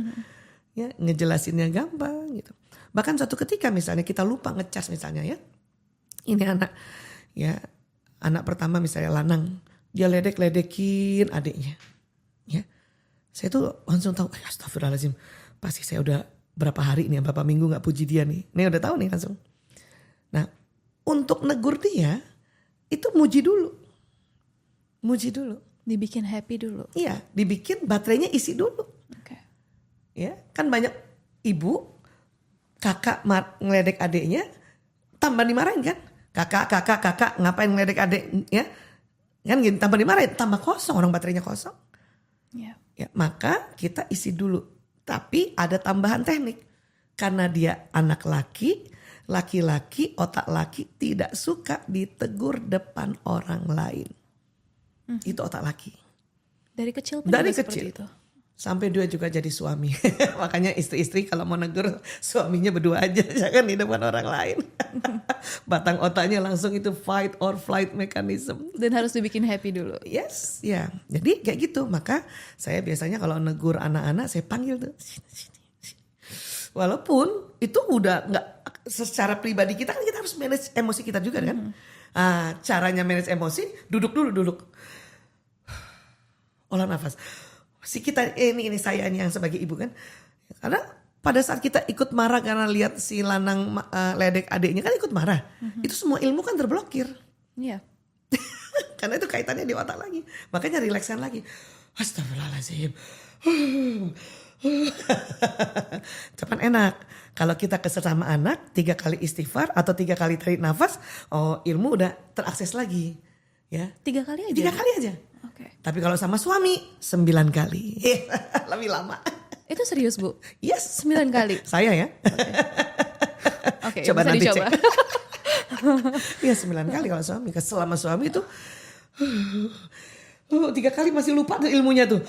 Ya ngejelasinnya gampang gitu. Bahkan suatu ketika misalnya kita lupa ngecas misalnya ya. Ini anak pertama misalnya lanang. Dia ledek-ledekin adiknya. Ya. Saya tuh langsung tahu, astagfirullahaladzim. Pasti saya udah berapa hari nih, berapa minggu gak puji dia nih. Ini udah tahu nih langsung. Nah untuk negur dia itu muji dulu. Dibikin happy dulu. Iya, dibikin baterainya isi dulu. Oke. Ya, kan banyak ibu kakak ngeledek adiknya tambah dimarahin kan? Kakak ngapain ngeledek adik ya? Kan gitu tambah dimarahin, tambah kosong orang baterainya kosong. Yeah. Ya, maka kita isi dulu. Tapi ada tambahan teknik. Karena dia anak laki-laki, otak laki tidak suka ditegur depan orang lain. Itu otak laki. Dari kecil pun Dari juga kecil. seperti itu. Sampai dia juga jadi suami. Makanya istri-istri kalau mau negur suaminya berdua aja. Jangan di depan orang lain. Batang otaknya langsung itu fight or flight mechanism. Dan harus dibikin happy dulu. Yes, ya. Jadi kayak gitu. Maka saya biasanya kalau negur anak-anak saya panggil tuh. Sini. Walaupun itu udah gak secara pribadi kita kan kita harus manage emosi kita juga kan. Caranya manage emosi duduk. Olah nafas. Si kita ini saya ini yang sebagai ibu kan. Karena pada saat kita ikut marah karena lihat si lanang ledek adiknya kan ikut marah. Itu semua ilmu kan terblokir. Iya. Karena itu kaitannya di otak lagi. Makanya relaxkan lagi. Astagfirullahaladzim. Cepat enak. Kalau kita kesel sama anak 3 kali istighfar atau 3 kali tarik nafas, ilmu udah terakses lagi. Ya. 3 kali aja? 3 kali aja. Okay. Tapi kalau sama suami 9 kali. Lebih lama. Itu serius Bu? Yes. 9 kali? Saya ya. Oke, coba nanti dicoba. cek. Iya 9 kali kalau suami. Selama suami itu 3 kali masih lupa tuh ilmunya tuh.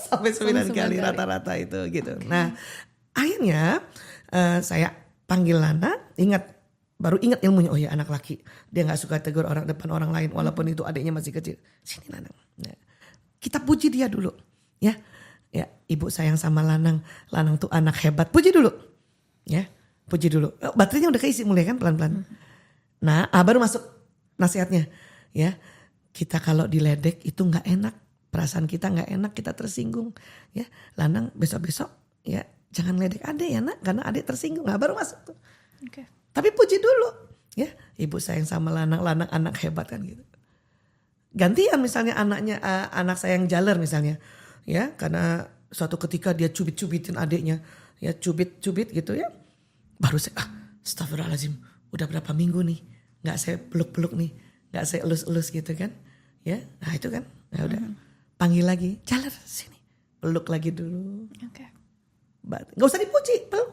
Sampai 9 kali rata-rata itu gitu. Okay. Nah akhirnya saya panggil Lana, baru ingat ilmunya. Oh ya anak laki, dia gak suka tegur orang depan orang lain walaupun itu adiknya masih kecil. Sini Lanang. Nah, kita puji dia dulu. Ya, ibu sayang sama Lanang tuh anak hebat. Puji dulu. Ya, puji dulu. Baterainya udah keisi mulai kan pelan-pelan. Nah baru masuk nasihatnya. Ya, kita kalau diledek itu gak enak. Perasaan kita gak enak, kita tersinggung. Ya, Lanang besok-besok ya jangan ledek adik ya nak. Karena adik tersinggung. Nah baru masuk tuh. Oke. Tapi puji dulu. Ya, ibu sayang sama Lanang anak hebat kan gitu. Gantian misalnya anak saya yang jaler misalnya. Ya, karena suatu ketika dia cubit-cubitin adiknya. Ya, cubit gitu ya. Baru saya, astagfirullahaladzim. Udah berapa minggu nih. Gak saya peluk-peluk nih. Gak saya elus-elus gitu kan. Ya, nah itu kan. Nah udah. Panggil lagi, jaler sini. Peluk lagi dulu. Oke. Gak usah dipuji, peluk.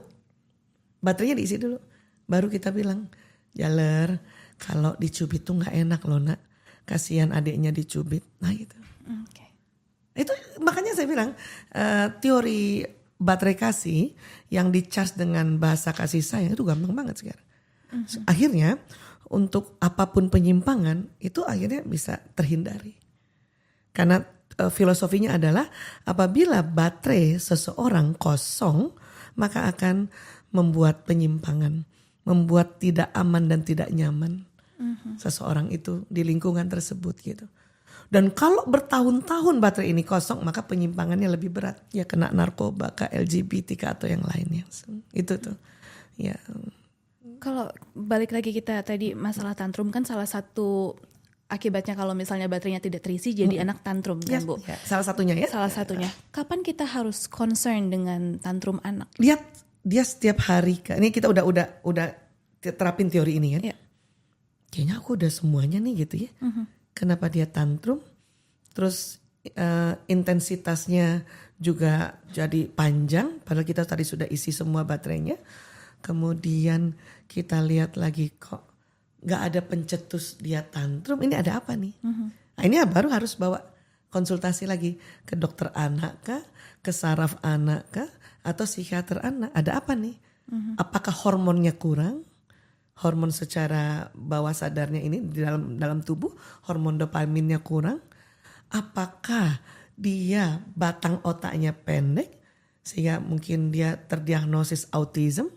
Baterainya diisi dulu. Baru kita bilang, jaler kalau dicubit tuh gak enak loh nak. Kasihan adiknya dicubit. Nah gitu. Okay. Itu makanya saya bilang teori baterai kasih yang di-charge dengan bahasa kasih sayang itu gampang banget sekarang. Akhirnya untuk apapun penyimpangan itu akhirnya bisa terhindari. Karena filosofinya adalah apabila baterai seseorang kosong, maka akan membuat penyimpangan, membuat tidak aman dan tidak nyaman seseorang itu di lingkungan tersebut gitu. Dan kalau bertahun-tahun baterai ini kosong, maka penyimpangannya lebih berat. Ya kena narkoba, ke LGBT, atau yang lainnya. Itu tuh. Ya. Kalau balik lagi kita tadi masalah tantrum kan salah satu akibatnya kalau misalnya baterainya tidak terisi jadi anak tantrum kan Bu? Ya, salah satunya ya. Salah satunya. Kapan kita harus concern dengan tantrum anak? Lihat dia setiap hari. Ini kita udah terapin teori ini kan. Ya. Kayaknya aku udah semuanya nih gitu ya. Kenapa dia tantrum? Terus intensitasnya juga jadi panjang. Padahal kita tadi sudah isi semua baterainya. Kemudian kita lihat lagi kok gak ada pencetus dia tantrum, ini ada apa nih? Nah, ini baru harus bawa konsultasi lagi ke dokter anak kah, ke saraf anak kah, atau psikiater anak. Ada apa nih? Apakah hormonnya kurang? Hormon secara bawah sadarnya ini di dalam tubuh, hormon dopaminnya kurang? Apakah dia batang otaknya pendek sehingga mungkin dia terdiagnosis autism?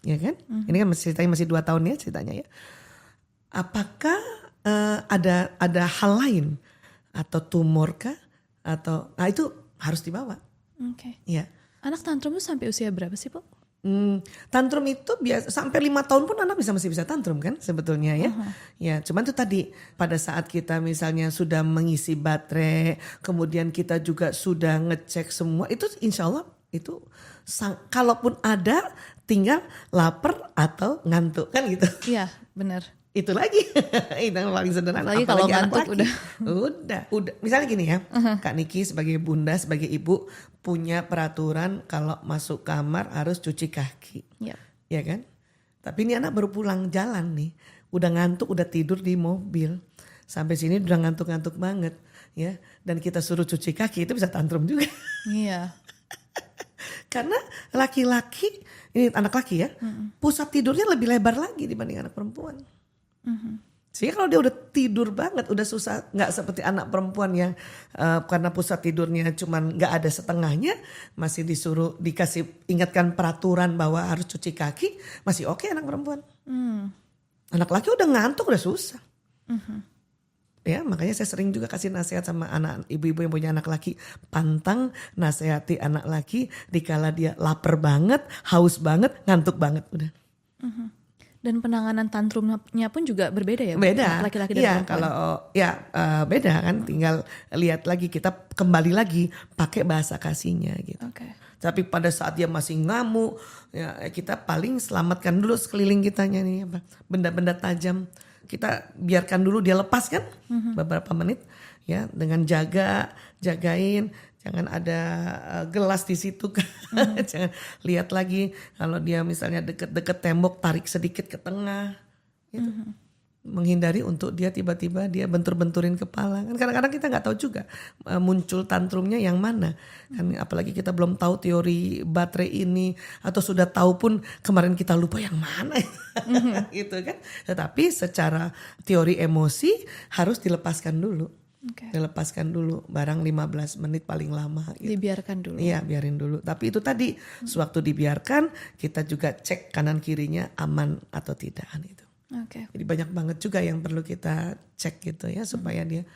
Ya kan? Ini kan ceritanya masih 2 tahun ya ceritanya ya. Apakah ada hal lain atau tumor kah atau itu harus dibawa. Oke. Ya. Anak tantrum itu sampai usia berapa sih, Bu? Tantrum itu biasa sampai 5 tahun pun anak masih bisa tantrum kan sebetulnya ya. Ya, cuman itu tadi pada saat kita misalnya sudah mengisi baterai, kemudian kita juga sudah ngecek semua, itu insya Allah itu kalaupun ada tinggal lapar atau ngantuk kan gitu. Iya, benar. Itu lagi itu yang paling sederhana. Apalagi kalau ngantuk udah misalnya gini ya, Kak Niki sebagai bunda, sebagai ibu punya peraturan kalau masuk kamar harus cuci kaki. Ya kan, tapi ini anak baru pulang jalan nih, udah ngantuk, udah tidur di mobil, sampai sini udah ngantuk-ngantuk banget ya, dan kita suruh cuci kaki, itu bisa tantrum juga. Iya. Karena laki-laki, ini anak laki ya, pusat tidurnya lebih lebar lagi dibanding anak perempuan. Sehingga kalau dia udah tidur banget, udah susah, nggak seperti anak perempuan yang karena pusat tidurnya cuman nggak ada setengahnya, masih dikasih ingatkan peraturan bahwa harus cuci kaki, masih oke anak perempuan. Anak laki udah ngantuk, udah susah. Ya, makanya saya sering juga kasih nasihat sama anak ibu-ibu yang punya anak laki, pantang nasihati anak laki dikala dia lapar banget, haus banget, ngantuk banget udah. Dan penanganan tantrumnya pun juga berbeda ya? Beda. Laki-laki dan perempuan. Beda kan, tinggal lihat lagi, kita kembali lagi pakai bahasa kasihnya gitu. Tapi pada saat dia masih ngamuk, ya kita paling selamatkan dulu sekeliling kitanya nih, benda-benda tajam. Kita biarkan dulu dia lepas kan beberapa menit ya, dengan jagain, jangan ada gelas di situ kan. Jangan lihat lagi kalau dia misalnya deket-deket tembok, tarik sedikit ke tengah gitu. Menghindari untuk dia tiba-tiba dia bentur-benturin kepala. Kan kadang-kadang kita nggak tahu juga muncul tantrumnya yang mana. Kan apalagi kita belum tahu teori baterai ini, atau sudah tahu pun kemarin kita lupa yang mana. Gitu kan. Tetapi secara teori emosi harus dilepaskan dulu. Dilepaskan dulu barang 15 menit paling lama gitu. Dibiarkan dulu. Iya, biarin dulu. Tapi itu tadi sewaktu dibiarkan kita juga cek kanan kirinya aman atau tidak gitu. Jadi banyak banget juga yang perlu kita cek gitu ya supaya dia.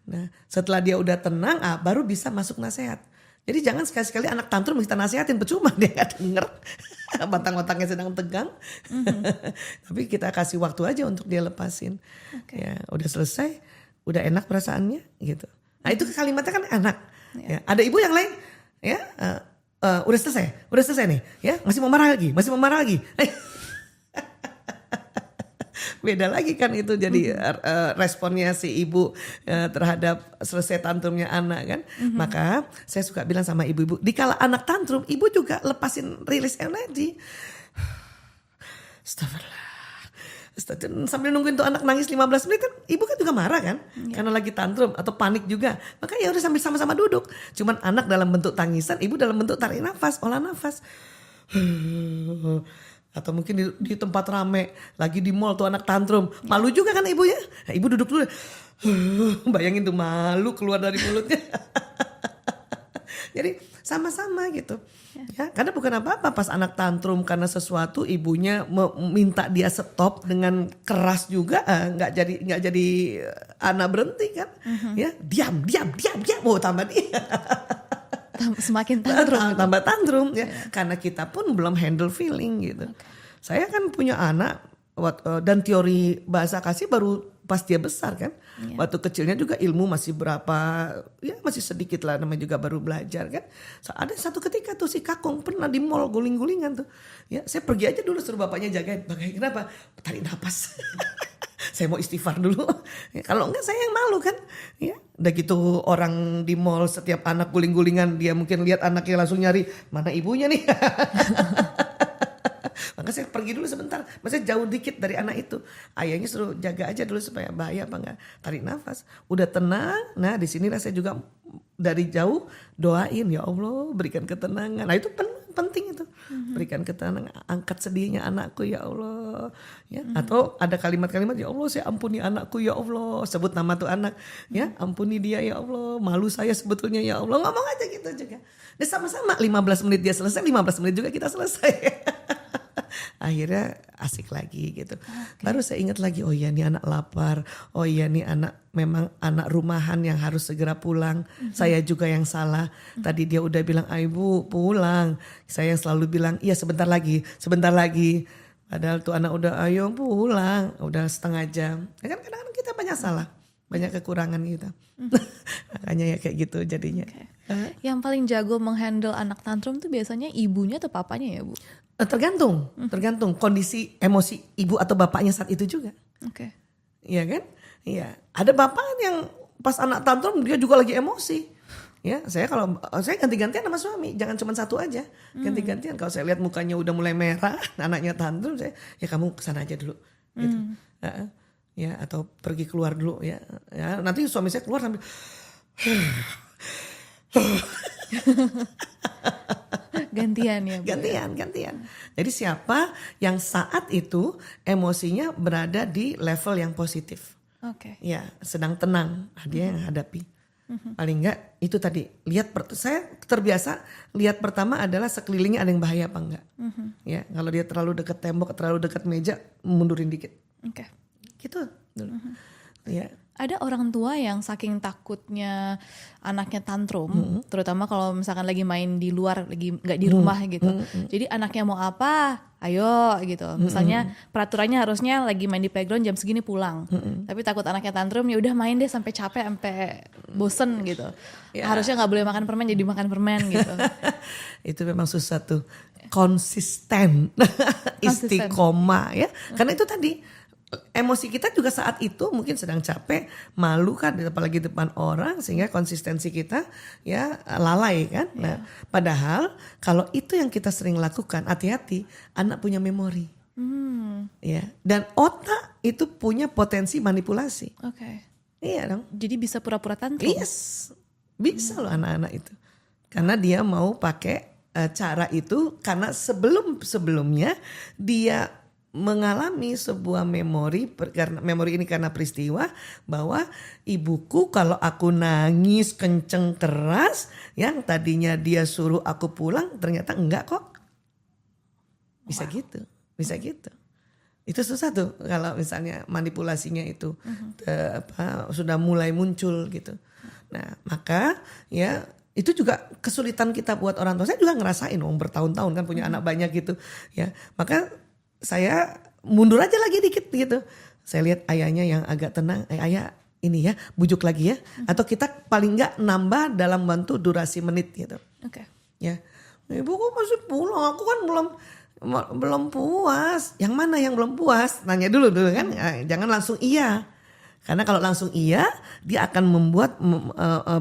Nah, setelah dia udah tenang, baru bisa masuk nasihat. Jadi jangan sekali-sekali anak tantrum kita nasihatin, percuma dia gak denger. Batang-batangnya sedang tegang. Tapi kita kasih waktu aja untuk dia lepasin. Ya, udah selesai, udah enak perasaannya gitu. Nah, itu kalimatnya kan enak. Ya, ada ibu yang lain ya, udah selesai nih ya, masih mau marah lagi. Beda lagi kan itu jadi responnya si ibu terhadap selesai tantrumnya anak kan. Maka saya suka bilang sama ibu-ibu, dikala anak tantrum, ibu juga lepasin rilis energi. Astagfirullah. Sambil nungguin tuh anak nangis 15 menit kan, ibu kan juga marah kan, karena lagi tantrum atau panik juga. Maka ya udah sambil sama-sama duduk. Cuman anak dalam bentuk tangisan, ibu dalam bentuk tarik nafas, olah nafas. Atau mungkin di tempat rame, lagi di mall tuh anak tantrum, malu juga kan ibu ya. Nah, ibu duduk dulu, Bayangin tuh malu keluar dari mulutnya. Jadi sama-sama gitu. Ya, karena bukan apa-apa pas anak tantrum karena sesuatu ibunya minta dia stop dengan keras juga, nggak jadi anak berhenti kan. Ya, diam. Oh, tambah dia. Semakin tantrum. Tambah tantrum ya. Karena kita pun belum handle feeling gitu. Saya kan punya anak dan teori bahasa kasih baru pas dia besar kan. Waktu kecilnya juga ilmu masih berapa, ya masih sedikit lah, namanya juga baru belajar kan. Ada satu ketika tuh si Kakung pernah di mall guling-gulingan tuh. Ya, saya pergi aja dulu suruh bapaknya jagain. Bagaimana kenapa? Tarik napas. Saya mau istighfar dulu. Ya, kalau enggak saya yang malu kan. Ya, udah gitu orang di mall setiap anak guling-gulingan dia mungkin lihat anaknya langsung nyari mana ibunya nih. Maka saya pergi dulu sebentar, maksudnya jauh dikit dari anak itu. Ayahnya suruh jaga aja dulu supaya bahaya apa enggak. Tarik nafas, udah tenang. Nah di sinilah saya juga dari jauh doain, ya Allah berikan ketenangan. Nah itu penting itu, berikan ketenangan, angkat sedihnya anakku ya Allah. Ya, atau ada kalimat-kalimat, ya Allah saya ampuni anakku ya Allah. Sebut nama tuh anak, ya ampuni dia ya Allah. Malu saya sebetulnya ya Allah. Ngomong aja gitu juga. Dan sama-sama 15 menit dia selesai, 15 menit juga kita selesai. Akhirnya asik lagi gitu. Baru saya ingat lagi, oh iya nih anak lapar. Oh iya nih anak memang anak rumahan yang harus segera pulang. Saya juga yang salah. Tadi dia udah bilang, ibu pulang. Saya yang selalu bilang, iya sebentar lagi. Padahal tuh anak udah ayo pulang. Udah setengah jam. Ya kan kadang-kadang kita banyak salah. Banyak kekurangan kita. Makanya ya kayak gitu jadinya. Yang paling jago menghandle anak tantrum tuh biasanya ibunya atau papanya ya Bu? Tergantung kondisi emosi ibu atau bapaknya saat itu juga. Oke. Iya kan? Iya. Ada bapak yang pas anak tantrum dia juga lagi emosi. Ya, saya ganti-gantian sama suami, jangan cuma satu aja. Ganti-gantian. Kalau saya lihat mukanya udah mulai merah, anaknya tantrum, saya ya kamu kesana aja dulu. Gitu. Ya, atau pergi keluar dulu ya. Ya, nanti suami saya keluar sambil Gantian ya Bu? Gantian. Jadi siapa yang saat itu emosinya berada di level yang positif. Oke. Ya, sedang tenang, dia yang hadapi. Paling enggak itu tadi, saya terbiasa lihat pertama adalah sekelilingnya ada yang bahaya apa enggak. Ya, kalau dia terlalu dekat tembok, terlalu dekat meja, mundurin dikit. Oke. Gitu dulu. Ya. Ada orang tua yang saking takutnya anaknya tantrum, terutama kalau misalkan lagi main di luar, lagi nggak di rumah gitu. Jadi anaknya mau apa, ayo gitu. Misalnya peraturannya harusnya lagi main di playground jam segini pulang. Tapi takut anaknya tantrum, ya udah main deh sampai capek, sampai bosen gitu. Harusnya nggak boleh makan permen, jadi makan permen gitu. Itu memang susah tuh. Konsisten. Istiqomah ya. Karena itu tadi. Emosi kita juga saat itu mungkin sedang capek, malu kan, apalagi depan orang, sehingga konsistensi kita ya lalai kan. Nah, padahal kalau itu yang kita sering lakukan, hati-hati, anak punya memori. Ya, dan otak itu punya potensi manipulasi. Oke. Iya dong. Jadi bisa pura-pura tantrum. Yes, bisa loh anak-anak itu. Karena dia mau pakai cara itu karena sebelumnya dia mengalami sebuah memori, karena memori ini karena peristiwa bahwa ibuku kalau aku nangis kenceng keras, yang tadinya dia suruh aku pulang ternyata enggak kok. Bisa gitu. Itu susah tuh kalau misalnya manipulasinya itu sudah mulai muncul gitu. Nah, maka ya itu juga kesulitan kita buat orang tua. Saya juga ngerasain bertahun-tahun kan punya anak banyak gitu ya. Maka saya mundur aja lagi dikit gitu. Saya lihat ayahnya yang agak tenang, ayah ini ya bujuk lagi ya. Atau kita paling enggak nambah dalam bantu durasi menit gitu. Oke. Ya, ibu kok masih pulang, aku kan belum puas. Yang mana yang belum puas? Nanya dulu kan, jangan langsung iya. Karena kalau langsung iya, dia akan membuat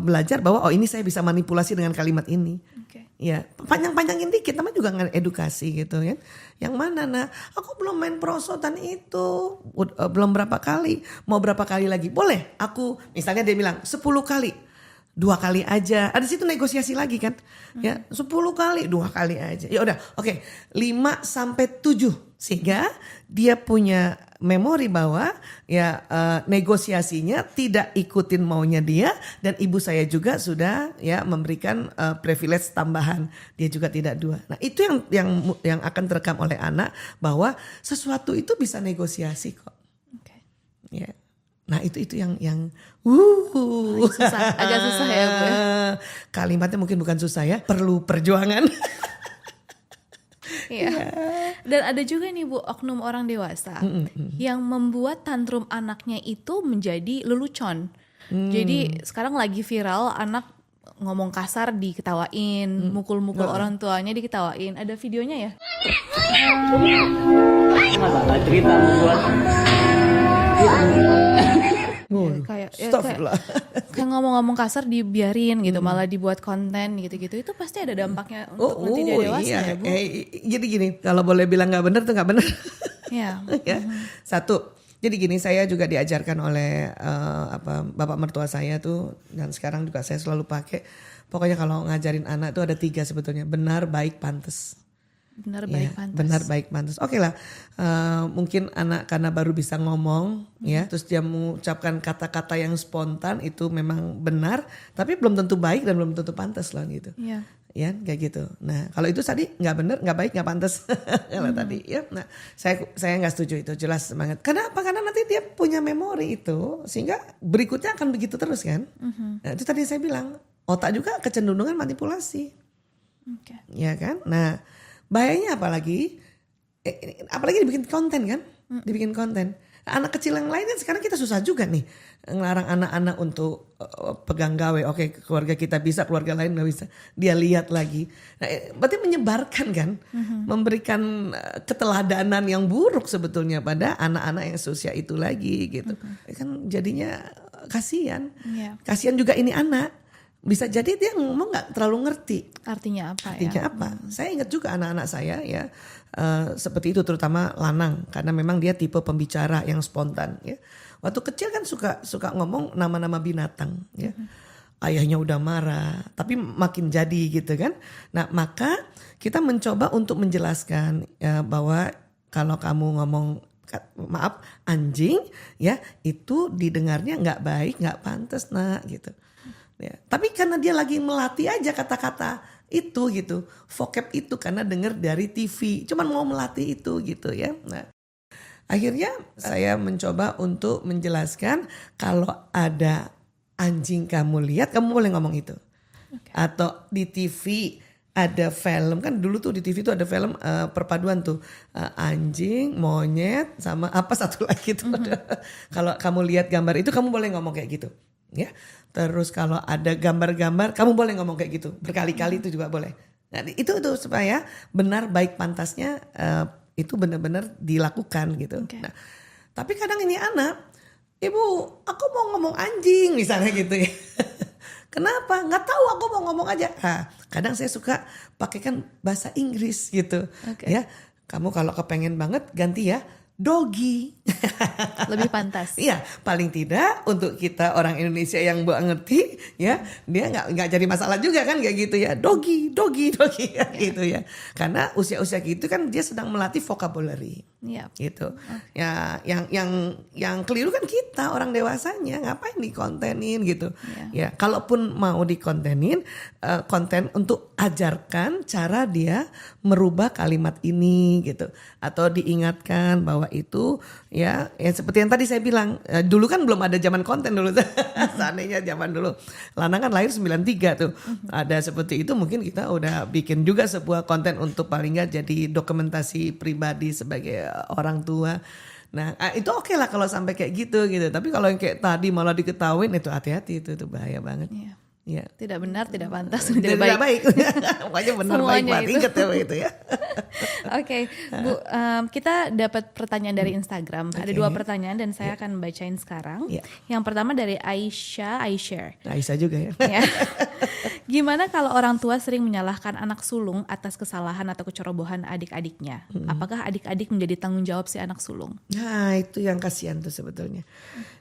belajar bahwa oh ini saya bisa manipulasi dengan kalimat ini. Okay. Ya, panjang-panjangin dikit, namanya juga edukasi gitu kan. Yang mana nah, aku belum main perosotan itu, belum berapa kali, mau berapa kali lagi? Boleh, aku misalnya dia bilang 10 kali. 2 kali aja. Ada situ negosiasi lagi kan. Ya, 10 kali, 2 kali aja. Ya udah, oke. 5 sampai 7 sehingga dia punya memori bahwa ya negosiasinya tidak ikutin maunya dia, dan ibu saya juga sudah ya memberikan privilege tambahan, dia juga tidak 2. Nah, itu yang akan terekam oleh anak bahwa sesuatu itu bisa negosiasi kok. Okay. Ya. Nah, itu yang agak susah ya, Bu. Kalimatnya mungkin bukan susah ya, perlu perjuangan. Iya. Dan ada juga nih Bu, oknum orang dewasa yang membuat tantrum anaknya itu menjadi lelucon. Jadi sekarang lagi viral anak ngomong kasar diketawain, mukul-mukul orang tuanya diketawain. Ada videonya ya? Nggak cerita membuat kayak ngomong-ngomong kasar dibiarin gitu, malah dibuat konten gitu-gitu. Itu pasti ada dampaknya untuk nanti dia dewasa ya, Bu. Jadi gini, kalau boleh bilang nggak benar tuh nggak benar. Iya. Ya. Satu, jadi gini, saya juga diajarkan oleh bapak mertua saya tuh, dan sekarang juga saya selalu pakai. Pokoknya kalau ngajarin anak tuh ada 3 sebetulnya, benar, baik, pantas. Benar, baik, pantas. Benar, baik, pantas. Oke lah, mungkin anak karena baru bisa ngomong ya, terus dia mengucapkan kata-kata yang spontan, itu memang benar, tapi belum tentu baik dan belum tentu pantas loh gitu. Iya. Ya kayak gitu. Nah, kalau itu tadi nggak benar, nggak baik, nggak pantas. Kalau tadi ya, nah saya nggak setuju itu, jelas banget. Kenapa? Karena nanti dia punya memori itu, sehingga berikutnya akan begitu terus kan. Nah, itu tadi saya bilang, otak juga kecenderungan manipulasi. Okay. Ya kan. Nah, bahayanya apalagi dibikin konten kan, dibikin konten. Anak kecil yang lain kan sekarang kita susah juga nih ngelarang anak-anak untuk pegang gawe. Oke, keluarga kita bisa, keluarga lain nggak bisa. Dia lihat lagi. Nah, berarti menyebarkan kan, memberikan keteladanan yang buruk sebetulnya pada anak-anak yang seusia itu lagi gitu. Kan jadinya kasihan. Yeah. Kasihan juga ini anak. Bisa jadi dia ngomong nggak terlalu ngerti. Artinya apa Artinya ya? apa? Saya ingat juga anak-anak saya ya seperti itu, terutama lanang, karena memang dia tipe pembicara yang spontan ya. Waktu kecil kan suka ngomong nama-nama binatang ya. Ayahnya udah marah, tapi makin jadi gitu kan. Nah, maka kita mencoba untuk menjelaskan ya, bahwa kalau kamu ngomong maaf anjing ya, itu didengarnya nggak baik, nggak pantas nak gitu. Ya, tapi karena dia lagi melatih aja kata-kata itu gitu, vocab itu karena dengar dari TV, cuman mau melatih itu gitu ya. Nah, akhirnya saya mencoba untuk menjelaskan kalau ada anjing kamu lihat, kamu boleh ngomong itu. Okay. Atau di TV ada film, kan dulu tuh di TV tuh ada film perpaduan tuh anjing, monyet sama apa satu lagi tuh. Kalau kamu lihat gambar itu kamu boleh ngomong kayak gitu. Ya, terus kalau ada gambar-gambar, kamu boleh ngomong kayak gitu, berkali-kali itu juga boleh. Nah, itu supaya benar baik pantasnya itu benar-benar dilakukan gitu. Okay. Nah, tapi kadang ini anak, ibu, aku mau ngomong anjing misalnya gitu ya. Kenapa? Nggak tahu, aku mau ngomong aja. Nah, kadang saya suka pakaikan bahasa Inggris gitu. Okay. Ya, kamu kalau kepengen banget ganti ya. Doggy. Lebih pantas. Iya, paling tidak untuk kita orang Indonesia yang ngerti ya, dia nggak jadi masalah juga kan kayak gitu ya. Doggy ya, gitu ya. Karena usia-usia gitu kan dia sedang melatih vocabulary. Gitu. Okay. Ya, yang keliru kan kita orang dewasanya, ngapain dikontenin gitu. Ya, kalaupun mau dikontenin, konten untuk ajarkan cara dia merubah kalimat ini gitu, atau diingatkan bahwa itu ya seperti yang tadi saya bilang, dulu kan belum ada zaman konten dulu. Seandainya zaman dulu Lanang kan lahir 93 tuh. Ada seperti itu, mungkin kita udah bikin juga sebuah konten untuk paling nggak jadi dokumentasi pribadi sebagai orang tua. Nah, itu oke lah kalau sampai kayak gitu. Tapi kalau yang kayak tadi malah diketawain, itu hati-hati, itu bahaya banget. Iya. Ya. Tidak benar, tidak pantas, tidak baik. Pokoknya benar baik banget, ingat ya itu ya. Oke, Bu, kita dapat pertanyaan dari Instagram. Ada 2 pertanyaan dan saya akan bacain sekarang. Yang pertama dari Aisyah juga ya. Gimana kalau orang tua sering menyalahkan anak sulung atas kesalahan atau kecerobohan adik-adiknya? Apakah adik-adik menjadi tanggung jawab si anak sulung? Nah, itu yang kasihan tuh sebetulnya.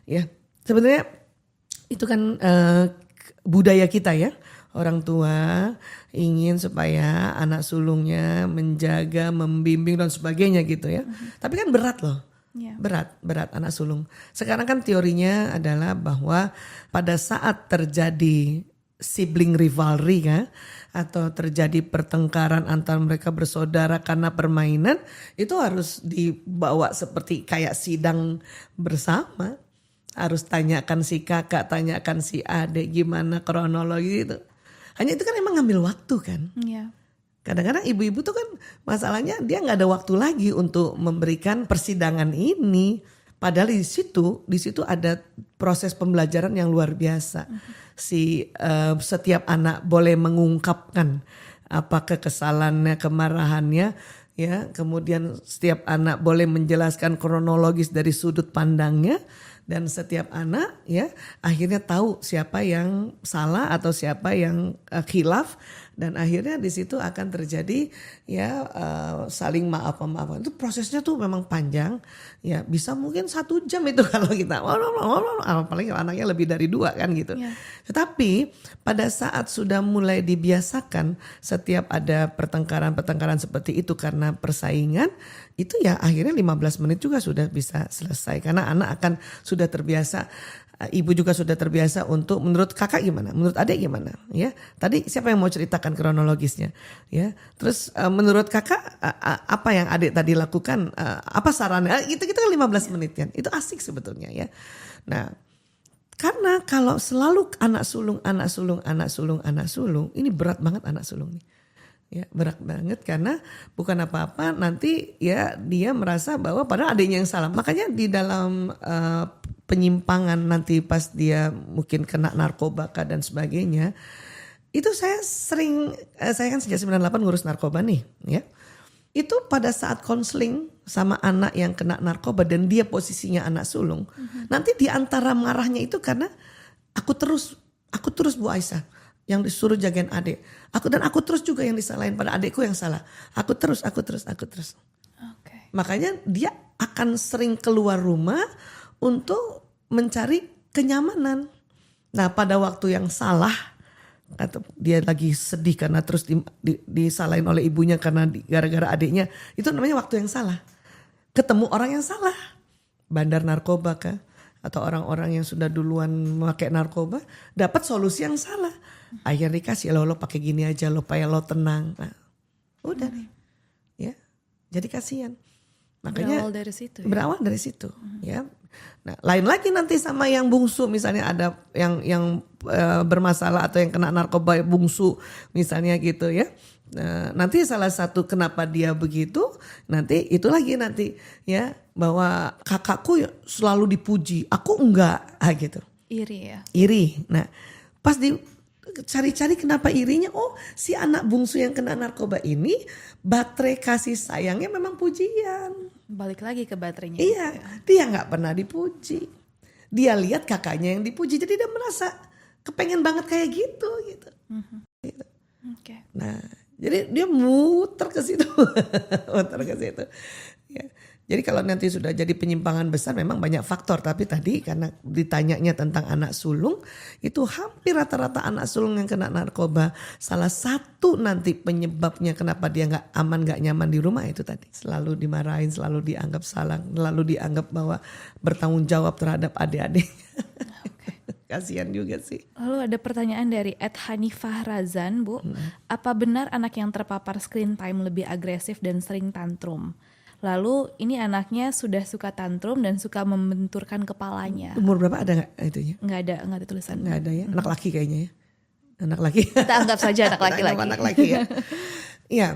Ya, sebenarnya itu kan budaya kita ya. Orang tua ingin supaya anak sulungnya menjaga, membimbing dan sebagainya gitu ya. Tapi kan berat loh. Yeah. Berat anak sulung. Sekarang kan teorinya adalah bahwa pada saat terjadi sibling rivalry kan, atau terjadi pertengkaran antar mereka bersaudara karena permainan, itu harus dibawa seperti kayak sidang bersama. Harus tanyakan si kakak, tanyakan si adik gimana kronologi itu. Hanya itu kan emang ngambil waktu kan. Yeah. Kadang-kadang ibu-ibu tuh kan masalahnya dia nggak ada waktu lagi untuk memberikan persidangan ini. Padahal di situ ada proses pembelajaran yang luar biasa. Setiap anak boleh mengungkapkan apa kekesalannya, kemarahannya, ya. Kemudian setiap anak boleh menjelaskan kronologis dari sudut pandangnya. Dan setiap anak ya akhirnya tahu siapa yang salah atau siapa yang khilaf, dan akhirnya di situ akan terjadi ya saling maaf-maafan. Itu prosesnya tuh memang panjang ya, bisa mungkin 1 jam itu kalau kita apalagi anaknya lebih dari 2 kan gitu. Yeah. Tetapi pada saat sudah mulai dibiasakan setiap ada pertengkaran seperti itu karena persaingan, itu ya akhirnya 15 menit juga sudah bisa selesai karena anak akan sudah terbiasa. Ibu juga sudah terbiasa untuk menurut kakak gimana, menurut adik gimana, ya. Tadi siapa yang mau ceritakan kronologisnya, ya. Terus menurut kakak apa yang adik tadi lakukan, apa sarannya? Itu kita kan 15 menit kan, itu asik sebetulnya ya. Nah, karena kalau selalu anak sulung, ini berat banget anak sulung nih. Ya, berat banget karena bukan apa-apa nanti ya dia merasa bahwa padahal adiknya yang salah. Makanya di dalam penyimpangan nanti pas dia mungkin kena narkoba dan sebagainya. Itu saya kan sejak 98 ngurus narkoba nih ya. Itu pada saat konseling sama anak yang kena narkoba dan dia posisinya anak sulung. Nanti di antara marahnya itu karena aku terus Bu Aisyah yang disuruh jagain adik. Aku terus juga yang disalahin pada adikku yang salah. Aku terus. Okay. Makanya dia akan sering keluar rumah untuk mencari kenyamanan. Nah pada waktu yang salah, atau dia lagi sedih karena terus disalahin oleh ibunya karena gara-gara adiknya, itu namanya waktu yang salah. Ketemu orang yang salah, bandar narkoba kah? Atau orang-orang yang sudah duluan memakai narkoba, dapat solusi yang salah. Akhirnya dikasih lo pakai gini aja lo supaya lo tenang. Nah, udah nih. Ya. Jadi kasihan. Makanya berawal dari situ, ya. Nah, lain lagi nanti sama yang bungsu, misalnya ada yang bermasalah atau yang kena narkoba bungsu misalnya gitu ya. Nah, nanti salah satu kenapa dia begitu, nanti itu lagi nanti ya, bahwa kakakku selalu dipuji, aku enggak, gitu. Iri ya. Iri. Nah, pas cari-cari kenapa irinya, oh si anak bungsu yang kena narkoba ini baterai kasih sayangnya memang pujian. Balik lagi ke baterainya. Iya, gitu ya. Dia nggak pernah dipuji. Dia lihat kakaknya yang dipuji, jadi dia merasa kepengen banget kayak gitu. Gitu. Okay. Nah, jadi dia muter ke situ, Ya. Jadi kalau nanti sudah jadi penyimpangan besar memang banyak faktor. Tapi tadi karena ditanyanya tentang anak sulung, itu hampir rata-rata anak sulung yang kena narkoba. Salah satu nanti penyebabnya kenapa dia gak aman, gak nyaman di rumah itu tadi. Selalu dimarahin, selalu dianggap salah, selalu dianggap bahwa bertanggung jawab terhadap adik-adik. Okay. Kasihan juga sih. Lalu ada pertanyaan dari @Hanifah Razan, Bu. Apa benar anak yang terpapar screen time lebih agresif dan sering tantrum? Lalu ini anaknya sudah suka tantrum dan suka membenturkan kepalanya. Umur berapa, ada gak itunya? Nggak ada tulisan. Nggak ada ya, anak laki kayaknya ya. Anak laki. Kita anggap saja anak laki-laki. Anak laki ya. Iya.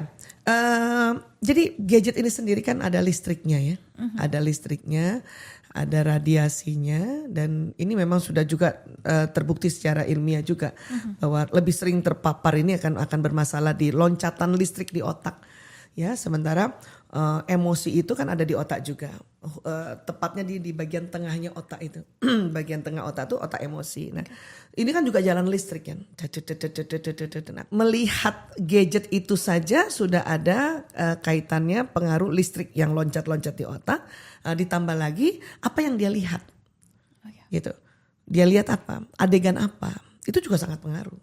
Jadi gadget ini sendiri kan ada listriknya ya. Ada listriknya, ada radiasinya, dan ini memang sudah juga terbukti secara ilmiah juga bahwa lebih sering terpapar ini akan bermasalah di loncatan listrik di otak. Ya, sementara emosi itu kan ada di otak juga. Tepatnya di bagian tengahnya otak itu. Bagian tengah otak itu otak emosi. Nah, ini kan juga jalan listrik kan. Nah, melihat gadget itu saja sudah ada kaitannya pengaruh listrik yang loncat-loncat di otak. Ditambah lagi apa yang dia lihat. Gitu. Dia lihat apa? Adegan apa? Itu juga sangat pengaruh.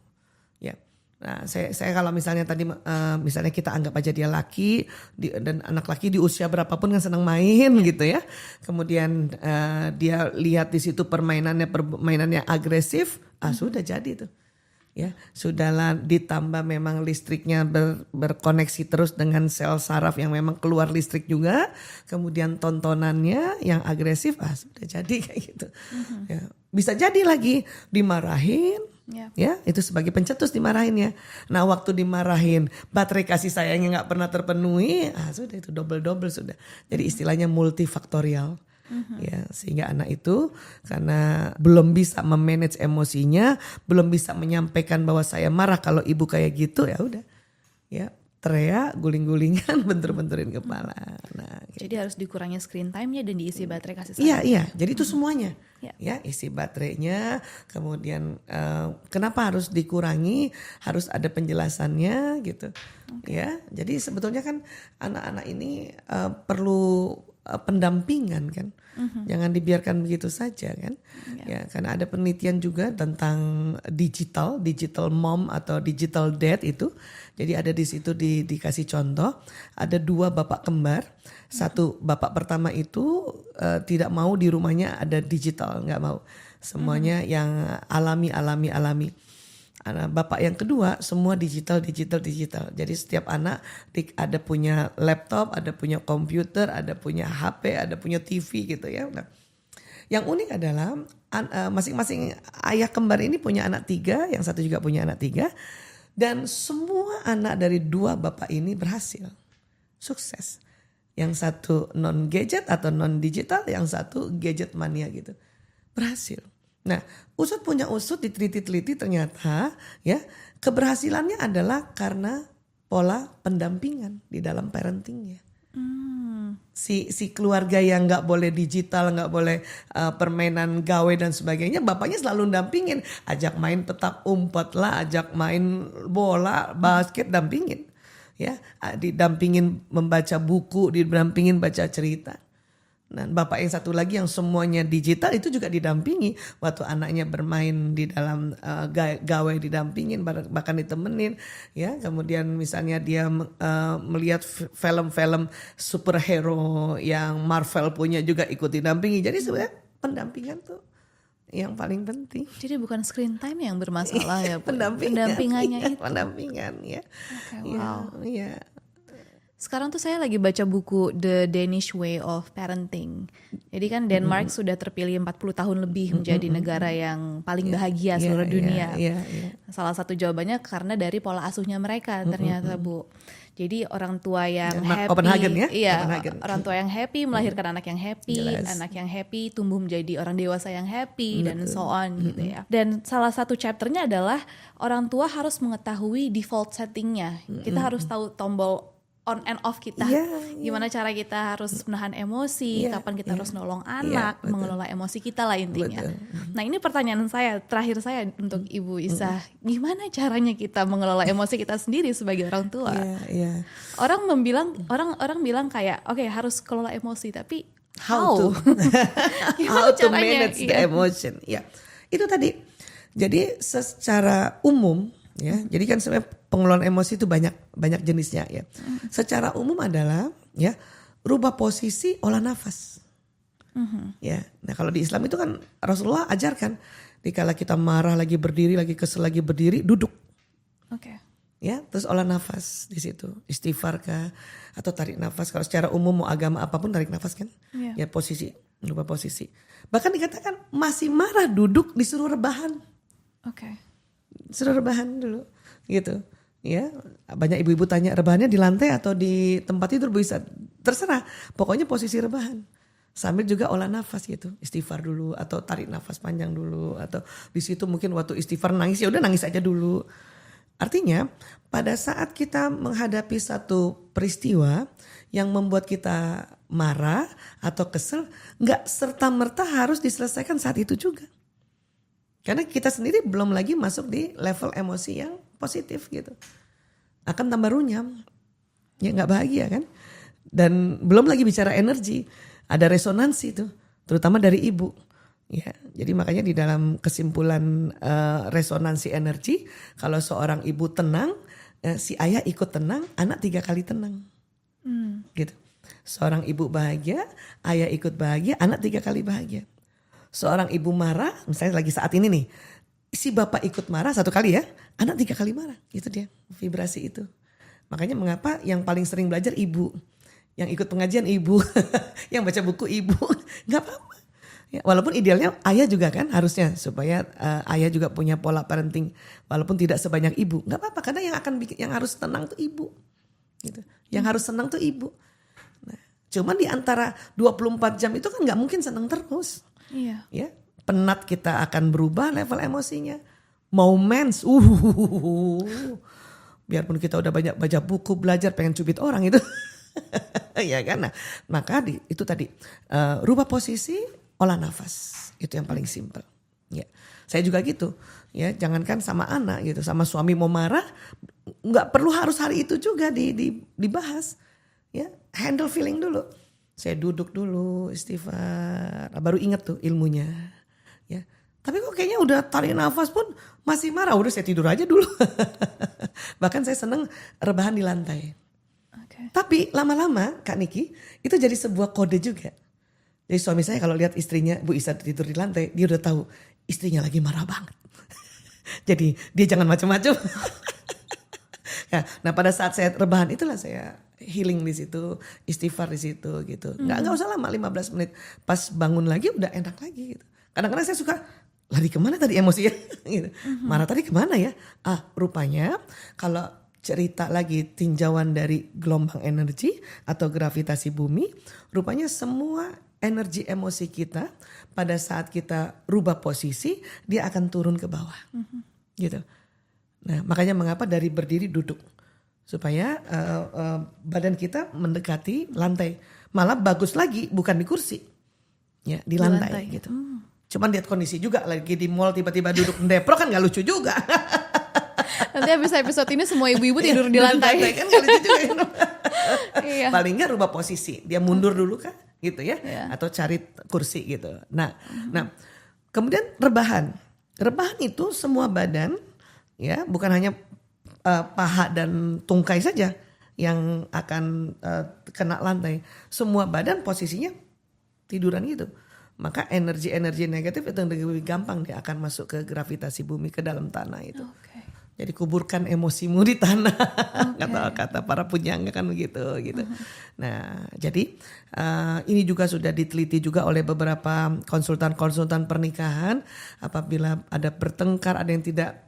Ya. Nah, saya kalau misalnya tadi misalnya kita anggap aja dia laki dan anak laki di usia berapapun kan senang main gitu ya. Kemudian dia lihat di situ permainannya agresif, sudah jadi tuh. Ya, sudahlah ditambah memang listriknya berkoneksi terus dengan sel saraf yang memang keluar listrik juga. Kemudian tontonannya yang agresif, sudah jadi kayak gitu. Ya, bisa jadi lagi dimarahin. Ya, itu sebagai pencetus dimarahin ya. Nah, waktu dimarahin baterai kasih sayangnya nggak pernah terpenuhi, sudah itu double sudah. Jadi istilahnya multifaktorial. Ya, sehingga anak itu karena belum bisa memanage emosinya, belum bisa menyampaikan bahwa saya marah kalau ibu kayak gitu, ya udah. Ya, teriak, guling-gulingan, bentur-benturin kepala. Nah, jadi harus dikurangi screen time-nya dan diisi baterai kasih sayang. Iya. Jadi itu semuanya. Ya, isi baterainya, kemudian kenapa harus dikurangi, harus ada penjelasannya gitu. Ya, jadi sebetulnya kan anak-anak ini perlu pendampingan kan. Jangan dibiarkan begitu saja kan. Ya, karena ada penelitian juga tentang digital mom atau digital dad itu. Jadi ada di situ dikasih contoh, ada 2 bapak kembar. Satu bapak pertama itu tidak mau di rumahnya ada digital, nggak mau. Semuanya yang alami. Bapak yang kedua semua digital. Jadi setiap anak ada punya laptop, ada punya komputer, ada punya HP, ada punya TV gitu ya. Nah, yang unik adalah masing-masing ayah kembar ini punya anak 3, yang satu juga punya anak 3. Dan semua anak dari 2 bapak ini berhasil, sukses. Yang satu non gadget atau non digital, yang satu gadget mania gitu, berhasil. Nah, usut diteliti ternyata ya keberhasilannya adalah karena pola pendampingan di dalam parentingnya. Si keluarga yang nggak boleh digital, nggak boleh permainan gawe dan sebagainya, bapaknya selalu dampingin, ajak main petak umpet lah, ajak main bola, basket, dampingin, ya, didampingin membaca buku, didampingin baca cerita. Nah, bapak yang satu lagi yang semuanya digital itu juga didampingi. Waktu anaknya bermain di dalam gawe didampingin, bahkan ditemenin. Ya, kemudian misalnya dia melihat film-film superhero yang Marvel punya juga ikut didampingi. Jadi sebenarnya pendampingan tuh yang paling penting. Jadi bukan screen time yang bermasalah ya, pendampingannya itu. Pendampingan ya. Wow. Ya. Sekarang tuh saya lagi baca buku The Danish Way of Parenting. Jadi kan Denmark sudah terpilih 40 tahun lebih menjadi negara yang paling bahagia seluruh dunia. Salah satu jawabannya karena dari pola asuhnya mereka ternyata Bu. Jadi orang tua yang happy, Copenhagen ya? Iya, orang tua yang happy melahirkan anak yang happy, anak yang happy tumbuh menjadi orang dewasa yang happy dan so on gitu ya. Dan salah satu chapternya adalah orang tua harus mengetahui default settingnya. Kita harus tahu tombol on and off kita, gimana cara kita harus menahan emosi, kapan kita harus nolong anak, mengelola emosi kita lah intinya. Nah, ini pertanyaan terakhir saya untuk Ibu Isah, gimana caranya kita mengelola emosi kita sendiri sebagai orang tua? Orang bilang kayak oke, harus kelola emosi, tapi how to manage the emotion? Ya, itu tadi. Jadi secara umum ya, jadi kan sebenarnya pengelolaan emosi itu banyak jenisnya ya. Secara umum adalah ya rubah posisi, olah nafas. Ya, nah kalau di Islam itu kan Rasulullah ajarkan, dikala kita marah lagi berdiri, lagi kesel lagi berdiri, duduk. Ya, terus olah nafas di situ, istighfar kah atau tarik nafas. Kalau secara umum mau agama apapun tarik nafas kan, ya posisi, rubah posisi. Bahkan dikatakan masih marah duduk disuruh rebahan. Suruh rebahan dulu gitu ya. Banyak ibu-ibu tanya rebahannya di lantai atau di tempat tidur, bisa terserah, pokoknya posisi rebahan sambil juga olah nafas gitu, istighfar dulu atau tarik nafas panjang dulu, atau di situ mungkin waktu istighfar nangis, ya udah nangis aja dulu. Artinya pada saat kita menghadapi satu peristiwa yang membuat kita marah atau kesel, nggak serta-merta harus diselesaikan saat itu juga. Karena kita sendiri belum lagi masuk di level emosi yang positif gitu. Akan tambah runyam. Ya gak bahagia kan. Dan belum lagi bicara energi. Ada resonansi tuh. Terutama dari ibu. Ya, jadi makanya di dalam kesimpulan resonansi energi, kalau seorang ibu tenang, si ayah ikut tenang, anak 3 kali tenang. Gitu. Seorang ibu bahagia, ayah ikut bahagia, anak 3 kali bahagia. Seorang ibu marah, misalnya lagi saat ini nih, si bapak ikut marah 1 kali ya, anak 3 kali marah. Itu dia vibrasi itu. Makanya mengapa yang paling sering belajar ibu, yang ikut pengajian ibu, yang baca buku ibu, nggak apa-apa. Ya, walaupun idealnya ayah juga kan harusnya supaya ayah juga punya pola parenting walaupun tidak sebanyak ibu, nggak apa-apa karena yang harus tenang tuh ibu, gitu. Yang harus senang tuh ibu. Nah, cuman di antara 24 jam itu kan nggak mungkin senang terus. Iya. Ya, penat kita akan berubah level emosinya. Mau mens, biarpun kita udah banyak baca buku belajar pengen cubit orang itu, ya kan. Nah, maka itu tadi rubah posisi. Olah nafas, itu yang paling simpel. Ya, saya juga gitu. Ya, jangankan sama anak gitu, sama suami mau marah, nggak perlu harus hari itu juga dibahas. Ya, handle feeling dulu. Saya duduk dulu, istighfar, baru ingat tuh ilmunya. Ya, tapi kok kayaknya udah tarik nafas pun masih marah, udah saya tidur aja dulu. Bahkan saya seneng rebahan di lantai. Okay. Tapi lama-lama Kak Niki itu jadi sebuah kode juga. Jadi suami saya kalau lihat istrinya Bu Isa tidur di lantai, dia udah tahu istrinya lagi marah banget. Jadi dia jangan macam-macam. Nah pada saat saya rebahan itulah saya healing di situ, istighfar di situ gitu. Nggak usah lama 15 menit. Pas bangun lagi udah enak lagi gitu. Kadang-kadang saya suka lari kemana tadi emosi ya? Gitu. Marah tadi kemana ya? Rupanya kalau cerita lagi tinjauan dari gelombang energi atau gravitasi bumi, rupanya semua energi emosi kita pada saat kita rubah posisi dia akan turun ke bawah, gitu. Nah makanya mengapa dari berdiri duduk supaya badan kita mendekati lantai, malah bagus lagi bukan di kursi, ya di lantai. Gitu. Cuman lihat kondisi juga lagi di mall tiba-tiba duduk mendeprok kan nggak lucu juga. Nanti habis episode ini semua ibu-ibu tidur di lantai. Kan gak lucu juga. Iya. Paling nggak rubah posisi, dia mundur dulu kan, gitu ya, atau cari kursi gitu. Nah, kemudian rebahan itu semua badan, ya, bukan hanya paha dan tungkai saja yang akan kena lantai, semua badan posisinya tiduran gitu. Maka energi-energi negatif itu lebih gampang dia akan masuk ke gravitasi bumi ke dalam tanah itu. Okay. Jadi kuburkan emosimu di tanah, kata para pujangga kan begitu gitu. Nah, jadi ini juga sudah diteliti juga oleh beberapa konsultan pernikahan. Apabila ada bertengkar, ada yang tidak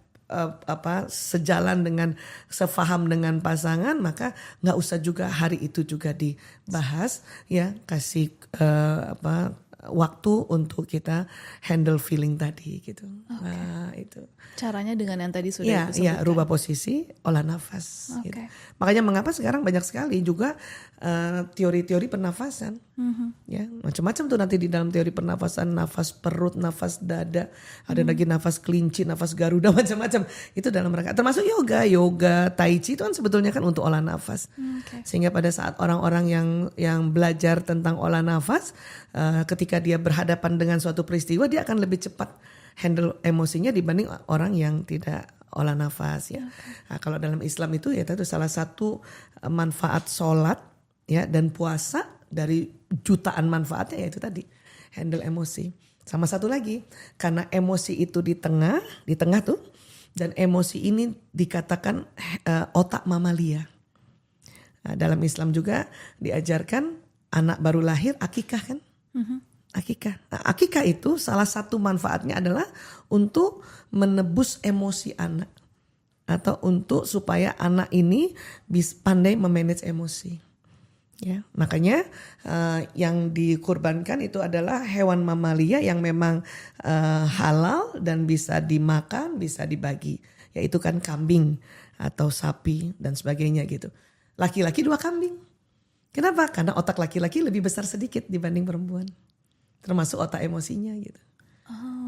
sejalan dengan sefaham dengan pasangan, maka nggak usah juga hari itu juga dibahas, ya, kasih waktu untuk kita handle feeling tadi gitu. Okay. Nah itu. Caranya dengan yang tadi sudah disebutkan. Iya, rubah posisi, olah nafas. Okay. Gitu. Makanya mengapa sekarang banyak sekali juga teori-teori pernafasan. Ya, macam-macam tuh nanti di dalam teori pernafasan, nafas perut, nafas dada, ada lagi nafas kelinci, nafas garuda, macam-macam. Itu dalam rangka termasuk yoga, tai chi itu kan sebetulnya kan untuk olah nafas. Okay. Sehingga pada saat orang-orang yang belajar tentang olah nafas, ketika dia berhadapan dengan suatu peristiwa, dia akan lebih cepat handle emosinya dibanding orang yang tidak olah nafas ya. Okay. Nah, kalau dalam Islam itu ya itu salah satu manfaat sholat ya dan puasa dari jutaan manfaatnya ya itu tadi handle emosi. Sama satu lagi karena emosi itu di tengah tuh dan emosi ini dikatakan otak mamalia. Nah, dalam Islam juga diajarkan anak baru lahir akikah kan? Akikah. Nah, akikah itu salah satu manfaatnya adalah untuk menebus emosi anak atau untuk supaya anak ini bisa pandai memanage emosi. Ya, makanya yang dikurbankan itu adalah hewan mamalia yang memang halal dan bisa dimakan, bisa dibagi. Yaitu kan kambing atau sapi dan sebagainya gitu. Laki-laki 2 kambing. Kenapa? Karena otak laki-laki lebih besar sedikit dibanding perempuan. Termasuk otak emosinya gitu.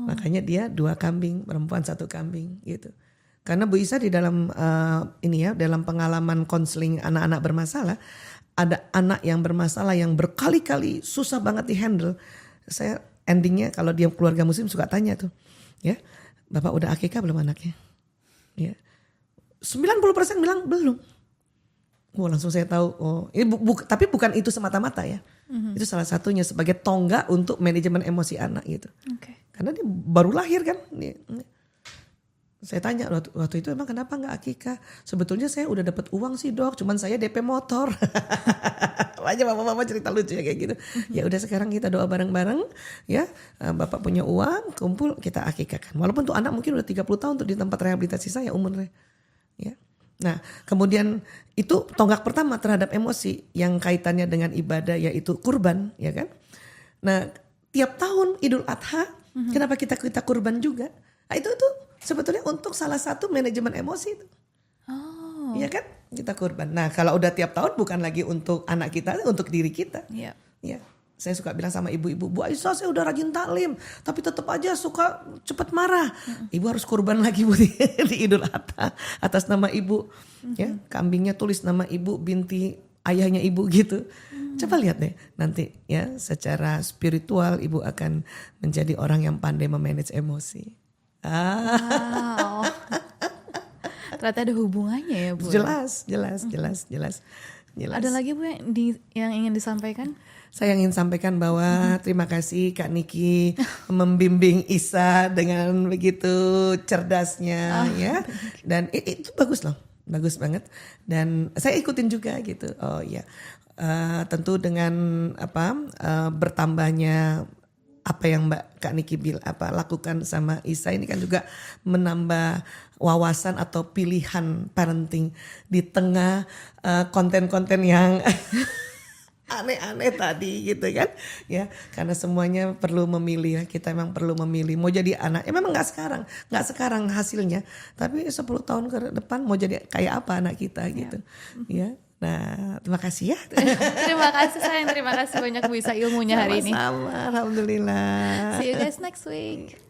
Makanya dia 2 kambing, perempuan 1 kambing gitu. Karena Bu Isa di dalam dalam pengalaman konseling anak-anak bermasalah, ada anak yang bermasalah yang berkali-kali susah banget dihandle. Saya endingnya kalau dia keluarga muslim suka tanya tuh, ya, Bapak udah akikah belum anaknya? Ya, 90% bilang belum. Wah, langsung saya tahu, oh, ini tapi bukan itu semata-mata ya. Itu salah satunya sebagai tonggak untuk manajemen emosi anak gitu. Karena dia baru lahir kan. Saya tanya waktu itu emang kenapa nggak akikah? Sebetulnya saya udah dapat uang sih dok, cuman saya DP motor. Banyak bapak-bapak cerita lucu ya kayak gitu. Ya udah sekarang kita doa bareng-bareng ya. Bapak punya uang, kumpul kita akikahkan. Walaupun tuh anak mungkin udah 30 tahun tuh di tempat rehabilitasi saya umurnya. Ya. Nah kemudian itu tonggak pertama terhadap emosi yang kaitannya dengan ibadah yaitu kurban ya kan. Nah tiap tahun Idul Adha kenapa kita kurban juga? Nah, itu tuh sebetulnya untuk salah satu manajemen emosi itu. Oh. Iya kan? Kita kurban. Nah, kalau udah tiap tahun bukan lagi untuk anak kita, untuk diri kita. Iya. Ya. Saya suka bilang sama ibu-ibu, Bu Aisyah saya udah rajin taklim, tapi tetap aja suka cepat marah. Ibu harus kurban lagi Bu di Idul Adha atas nama ibu. Ya, kambingnya tulis nama ibu, binti ayahnya ibu gitu. Coba lihat deh nanti ya secara spiritual ibu akan menjadi orang yang pandai memanage emosi. Wow. Ternyata ada hubungannya ya Bu. Jelas. Ada lagi Bu yang ingin disampaikan? Saya ingin sampaikan bahwa terima kasih Kak Niki membimbing Isa dengan begitu cerdasnya ya. Dan itu bagus loh, bagus banget. Dan saya ikutin juga gitu. Oh iya, tentu dengan bertambahnya apa yang Kak Niki lakukan sama Isa ini kan juga menambah wawasan atau pilihan parenting di tengah konten-konten yang aneh-aneh tadi gitu kan ya, karena semuanya perlu memilih ya, kita memang perlu memilih mau jadi anak ya memang nggak sekarang hasilnya, tapi 10 tahun ke depan mau jadi kayak apa anak kita gitu ya. Nah, terima kasih ya. Terima kasih sayang, terima kasih banyak Bu Isa ilmunya hari ini. Sama-sama, alhamdulillah. See you guys next week.